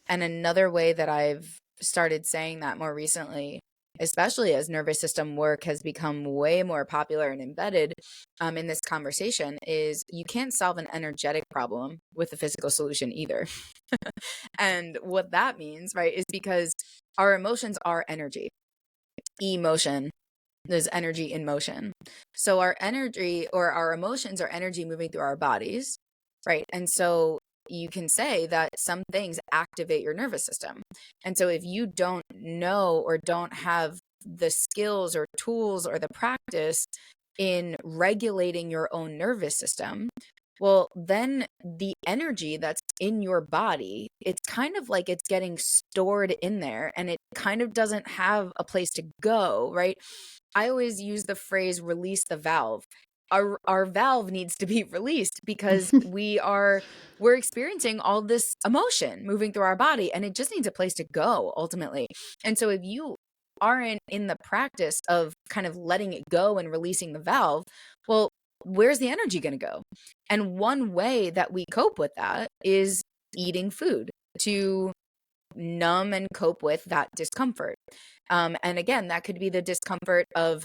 And another way that I've started saying that more recently, especially as nervous system work has become way more popular and embedded in this conversation, is you can't solve an energetic problem with a physical solution either. And what that means, right, is because our emotions are energy. Emotion. There's energy in motion. So our energy, or our emotions, are energy moving through our bodies, right? And so you can say that some things activate your nervous system. And so if you don't know or don't have the skills or tools or the practice in regulating your own nervous system, well, then the energy that's in your body, it's kind of like it's getting stored in there, and it kind of doesn't have a place to go, right? I always use the phrase release the valve. Our valve needs to be released because we're experiencing all this emotion moving through our body, and it just needs a place to go ultimately. And so if you aren't in the practice of kind of letting it go and releasing the valve, well, where's the energy going to go? And one way that we cope with that is eating food to numb and cope with that discomfort. And again, that could be the discomfort of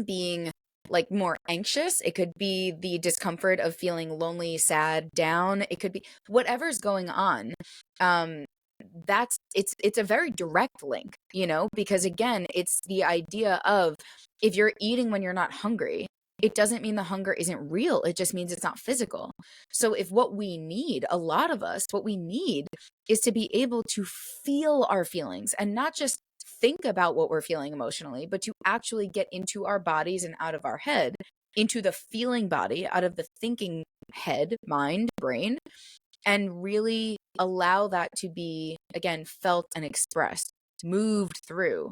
being like more anxious. It could be the discomfort of feeling lonely, sad, down. It could be whatever's going on. It's a very direct link, because again, it's the idea of, if you're eating when you're not hungry, it doesn't mean the hunger isn't real. It just means it's not physical. So if what we need, a lot of us, what we need is to be able to feel our feelings and not just think about what we're feeling emotionally, but to actually get into our bodies and out of our head, into the feeling body, out of the thinking head, mind, brain, and really allow that to be, again, felt and expressed, moved through.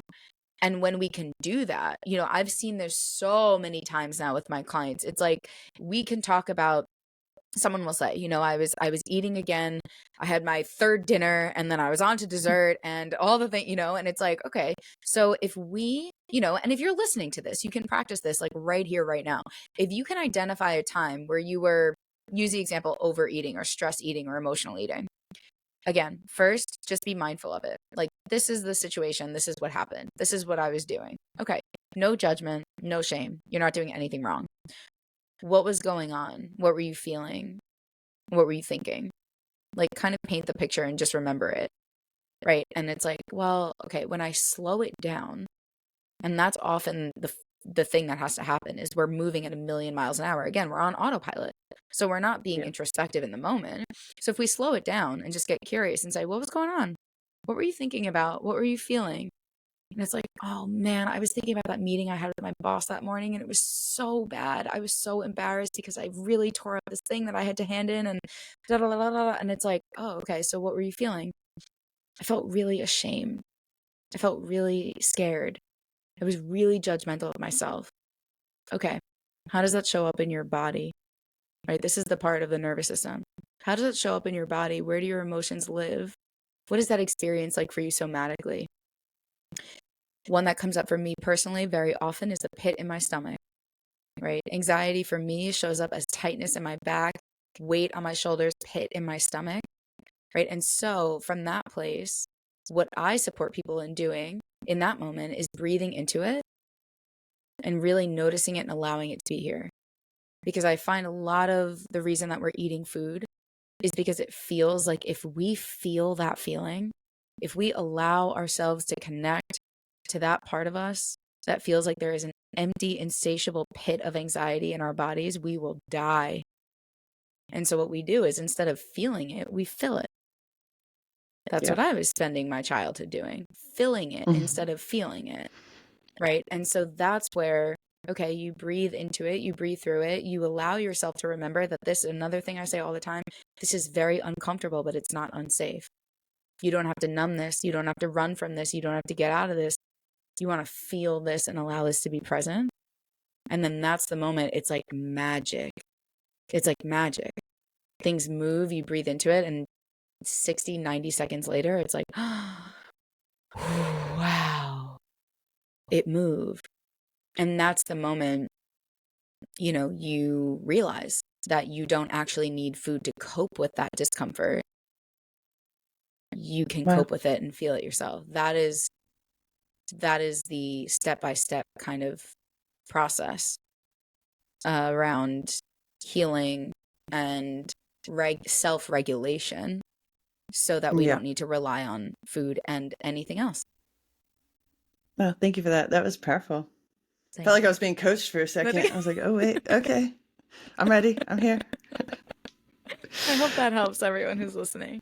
And when we can do that, I've seen this so many times now with my clients. It's like we can talk about, someone will say, I was eating again. I had my third dinner and then I was on to dessert and all the thing, and it's like, okay, so if we, and if you're listening to this, you can practice this like right here, right now. If you can identify a time where you were, use the example, overeating or stress eating or emotional eating. Again, first, just be mindful of it. Like, this is the situation. This is what happened. This is what I was doing. Okay. No judgment, no shame. You're not doing anything wrong. What was going on? What were you feeling? What were you thinking? Like, kind of paint the picture and just remember it. Right. And it's like, well, okay, when I slow it down, and that's often the thing that has to happen, is we're moving at 1,000,000 miles an hour. Again, we're on autopilot. So we're not being introspective in the moment. So if we slow it down and just get curious and say, what was going on? What were you thinking about? What were you feeling? And it's like, oh man, I was thinking about that meeting I had with my boss that morning and it was so bad. I was so embarrassed because I really tore up this thing that I had to hand in and da da da da da. And it's like, oh, okay. So what were you feeling? I felt really ashamed. I felt really scared. I was really judgmental of myself. Okay. How does that show up in your body? Right? This is the part of the nervous system. How does it show up in your body? Where do your emotions live? What is that experience like for you somatically? One that comes up for me personally very often is the pit in my stomach, right? Anxiety for me shows up as tightness in my back, weight on my shoulders, pit in my stomach, right? And so from that place, what I support people in doing in that moment is breathing into it and really noticing it and allowing it to be here. Because I find a lot of the reason that we're eating food is because it feels like, if we feel that feeling, if we allow ourselves to connect to that part of us that feels like there is an empty, insatiable pit of anxiety in our bodies, we will die. And so what we do is, instead of feeling it, we fill it. That's what I was spending my childhood doing, filling it instead of feeling it, right? And so that's where, okay, you breathe into it, you breathe through it, you allow yourself to remember that this, another thing I say all the time, this is very uncomfortable, but it's not unsafe. You don't have to numb this. You don't have to run from this. You don't have to get out of this. You want to feel this and allow this to be present. And then that's the moment. It's like magic. It's like magic. Things move, you breathe into it, and 60, 90 seconds later, it's like, wow, it moved. And that's the moment, you realize that you don't actually need food to cope with that discomfort. You can cope with it and feel it yourself. That is the step-by-step kind of process around healing and self-regulation, so that we don't need to rely on food and anything else. Well, thank you for that. That was powerful. I felt like I was being coached for a second. I was like, oh, wait, okay. I'm ready. I'm here. I hope that helps everyone who's listening.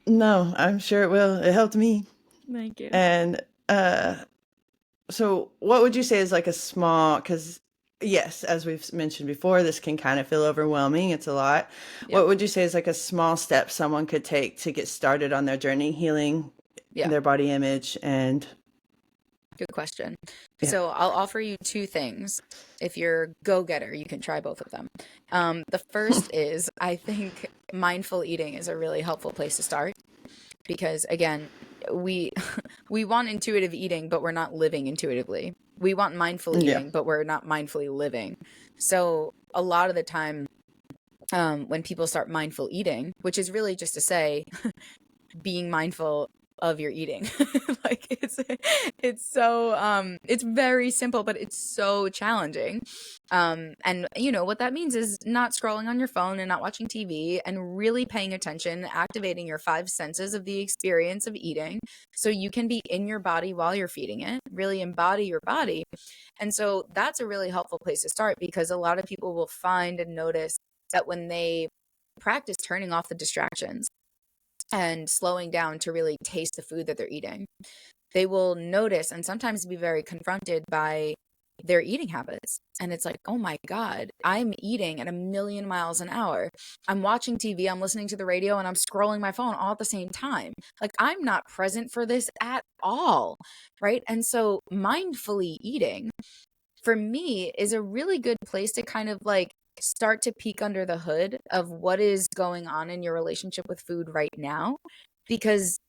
No, I'm sure it will. It helped me. Thank you. And so what would you say is like a small, because yes, as we've mentioned before, this can kind of feel overwhelming. It's a lot. Yep. What would you say is like a small step someone could take to get started on their journey healing their body image? And good question. Yeah. So I'll offer you two things. If you're a go-getter, you can try both of them. The first is, I think mindful eating is a really helpful place to start, because again, we we want intuitive eating, but we're not living intuitively. We want mindful Yeah. eating, but we're not mindfully living. So a lot of the time, when people start mindful eating, which is really just to say being mindful of your eating. Like it's so it's very simple, but it's so challenging. And you know what that means is not scrolling on your phone and not watching TV, and really paying attention, activating your five senses of the experience of eating, so you can be in your body while you're feeding it, really embody your body. And so that's a really helpful place to start, because a lot of people will find and notice that when they practice turning off the distractions and slowing down to really taste the food that they're eating, they will notice and sometimes be very confronted by their eating habits. And it's like, oh my God, I'm eating at a million miles an hour. I'm watching TV, I'm listening to the radio, and I'm scrolling my phone all at the same time. Like, I'm not present for this at all. Right. And so, mindfully eating for me is a really good place to kind of like start to peek under the hood of what is going on in your relationship with food right now, because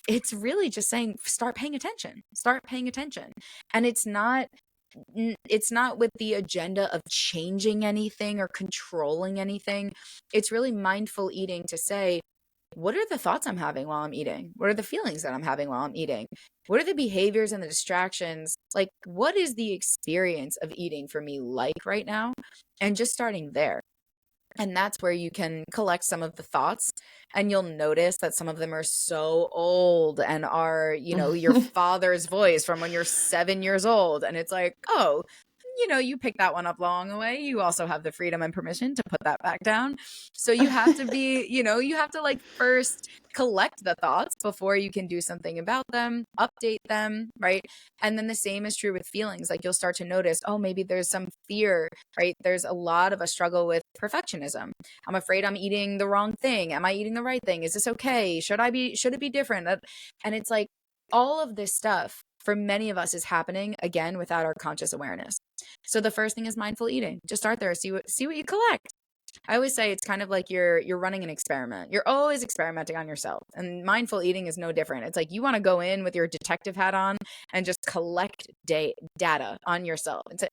it's really just saying start paying attention. And it's not with the agenda of changing anything or controlling anything. It's really mindful eating to say, what are the thoughts I'm having while I'm eating? What are the feelings that I'm having while I'm eating? What are the behaviors and the distractions? Like, what is the experience of eating for me like right now? And just starting there. And that's where you can collect some of the thoughts, and you'll notice that some of them are so old and are, you know, your father's voice from when you're 7 years old. And it's like, oh, you know, you picked that one up long away. You also have the freedom and permission to put that back down. So you have to be, you know, you have to like first collect the thoughts before you can do something about them, update them, right? And then the same is true with feelings. Like, you'll start to notice, oh, maybe there's some fear, right? There's a lot of a struggle with perfectionism. I'm afraid I'm eating the wrong thing. Am I eating the right thing? Is this okay? Should it be different? And it's like, all of this stuff for many of us is happening again without our conscious awareness. So the first thing is mindful eating. Just start there, see what you collect. I always say it's kind of like you're running an experiment. You're always experimenting on yourself. And mindful eating is no different. It's like you want to go in with your detective hat on and just collect data on yourself and say,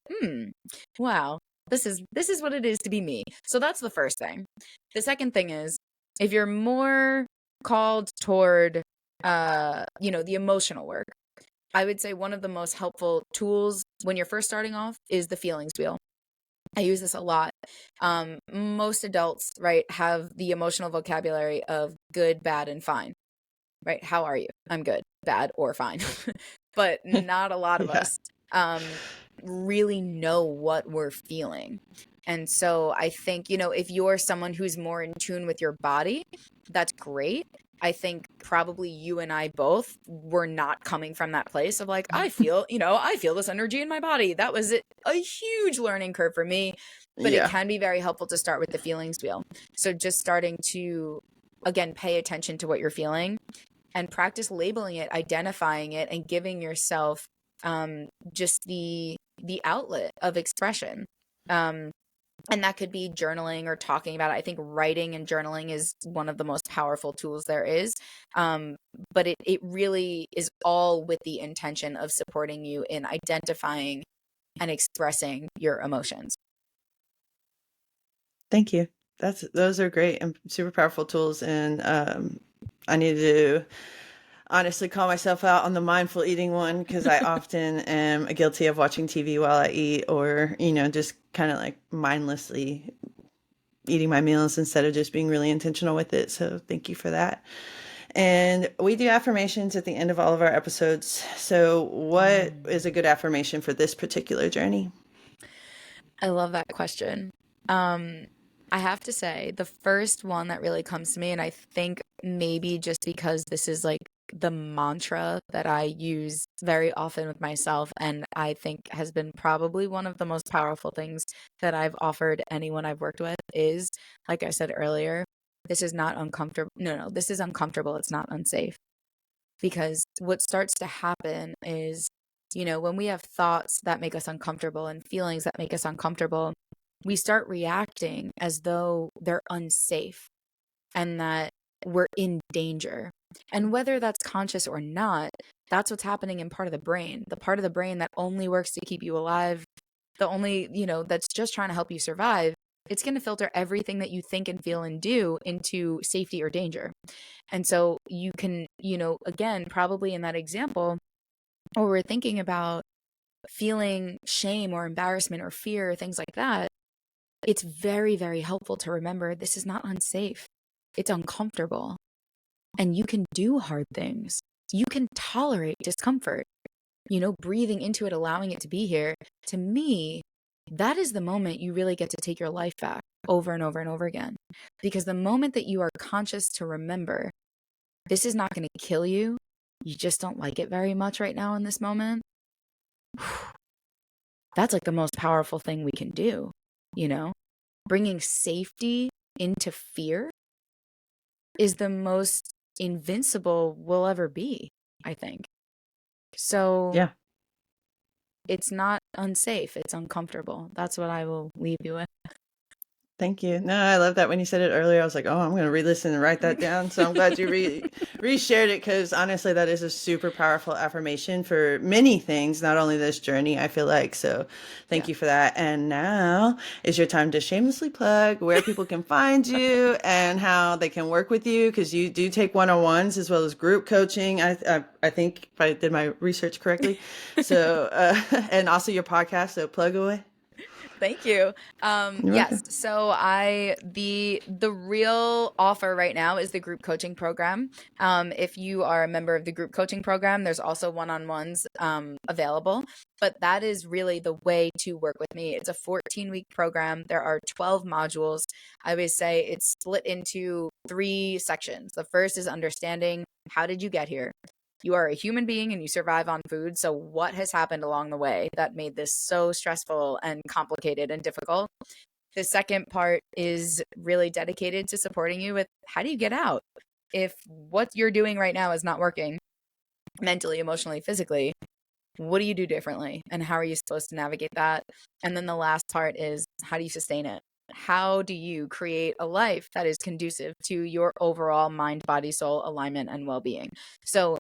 wow, this is what it is to be me. So that's the first thing. The second thing is, if you're more called toward the emotional work, I would say one of the most helpful tools when you're first starting off is the feelings wheel. I use this a lot. Most adults, right, have the emotional vocabulary of good, bad, and fine, right? How are you? I'm good, bad, or fine. But not a lot of Yeah. us really know what we're feeling. And so I think, if you're someone who's more in tune with your body, that's great. I think probably you and I both were not coming from that place of like, I feel this energy in my body. That was a huge learning curve for me, but it Yeah. can be very helpful to start with the feelings wheel. So just starting to, again, pay attention to what you're feeling and practice labeling it, identifying it, and giving yourself just the outlet of expression. And that could be journaling or talking about it. I think writing and journaling is one of the most powerful tools there is. But it really is all with the intention of supporting you in identifying and expressing your emotions. Thank you. Those are great and super powerful tools. And I need to honestly call myself out on the mindful eating one, because I often am guilty of watching TV while I eat, or, just kind of like mindlessly eating my meals instead of just being really intentional with it. So thank you for that. And we do affirmations at the end of all of our episodes. So what is a good affirmation for this particular journey? I love that question. I have to say, the first one that really comes to me, and I think maybe just because this is like the mantra that I use very often with myself, and I think has been probably one of the most powerful things that I've offered anyone I've worked with, is, like I said earlier, this is not uncomfortable. No, this is uncomfortable. It's not unsafe. Because what starts to happen is, when we have thoughts that make us uncomfortable and feelings that make us uncomfortable, we start reacting as though they're unsafe, and that we're in danger. And whether that's conscious or not, that's what's happening in part of the brain. The part of the brain that only works to keep you alive, the only, that's just trying to help you survive, it's going to filter everything that you think and feel and do into safety or danger. And so you can, again, probably in that example, or we're thinking about feeling shame or embarrassment or fear, things like that, it's very, very helpful to remember this is not unsafe. It's uncomfortable. And you can do hard things. You can tolerate discomfort. Breathing into it, allowing it to be here. To me, that is the moment you really get to take your life back over and over and over again. Because the moment that you are conscious to remember, this is not going to kill you. You just don't like it very much right now in this moment. That's like the most powerful thing we can do, Bringing safety into fear is the most invincible we'll ever be, I think. So Yeah. It's not unsafe. It's uncomfortable. That's what I will leave you with. Thank you. No, I love that when you said it earlier. I was like, oh, I'm going to re-listen and write that down. So I'm glad you re-shared it, because honestly, that is a super powerful affirmation for many things, not only this journey, I feel like. So thank you for that. And now is your time to shamelessly plug where people can find you and how they can work with you, because you do take one-on-ones as well as group coaching. I think if I did my research correctly. So, and also your podcast. So plug away. Thank you. You're Yes. welcome. So the real offer right now is the group coaching program. If you are a member of the group coaching program, there's also one-on-ones available, but that is really the way to work with me. It's a 14-week program. There are 12 modules. I always say it's split into 3 sections. The first is understanding, how did you get here? You are a human being and you survive on food. So what has happened along the way that made this so stressful and complicated and difficult? The second part is really dedicated to supporting you with, how do you get out? If what you're doing right now is not working mentally, emotionally, physically, what do you do differently? And how are you supposed to navigate that? And then the last part is, how do you sustain it? How do you create a life that is conducive to your overall mind, body, soul alignment and well-being? So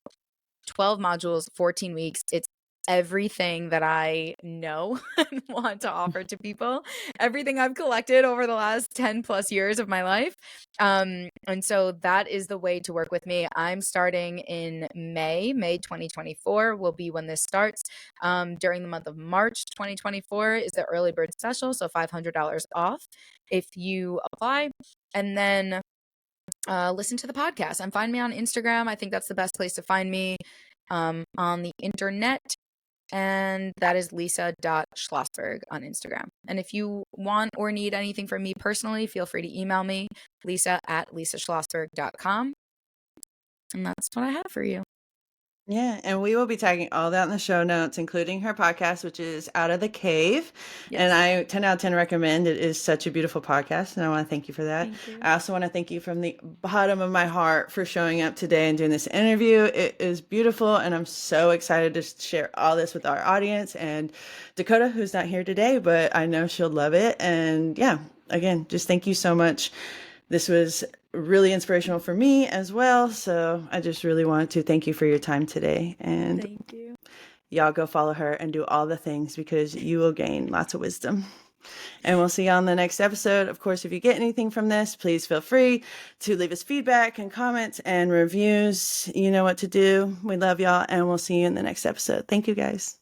12 modules, 14 weeks. It's everything that I know and want to offer to people, everything I've collected over the last 10 plus years of my life. And so that is the way to work with me. I'm starting in May 2024 will be when this starts. During the month of March 2024 is the early bird special, so $500 off if you apply. And then listen to the podcast and find me on Instagram. I think that's the best place to find me on the internet. And that is Lisa.Schlosberg on Instagram. And if you want or need anything from me personally, feel free to email me, Lisa@LisaSchlosberg.com. And that's what I have for you. Yeah, and we will be tagging all that in the show notes, including her podcast, which is Out of the Cave. Yes. And I 10 out of 10 recommend. It is such a beautiful podcast, and I want to thank you for that. Thank you. I also want to thank you from the bottom of my heart for showing up today and doing this interview. It is beautiful, and I'm so excited to share all this with our audience. And Dakota, who's not here today, but I know she'll love it. And yeah, again, just thank you so much. This was really inspirational for me as well. So I just really wanted to thank you for your time today. And Thank you. Y'all go follow her and do all the things, because you will gain lots of wisdom. And we'll see you on the next episode. Of course, if you get anything from this, please feel free to leave us feedback and comments and reviews. You know what to do. We love y'all, and we'll see you in the next episode. Thank you, guys.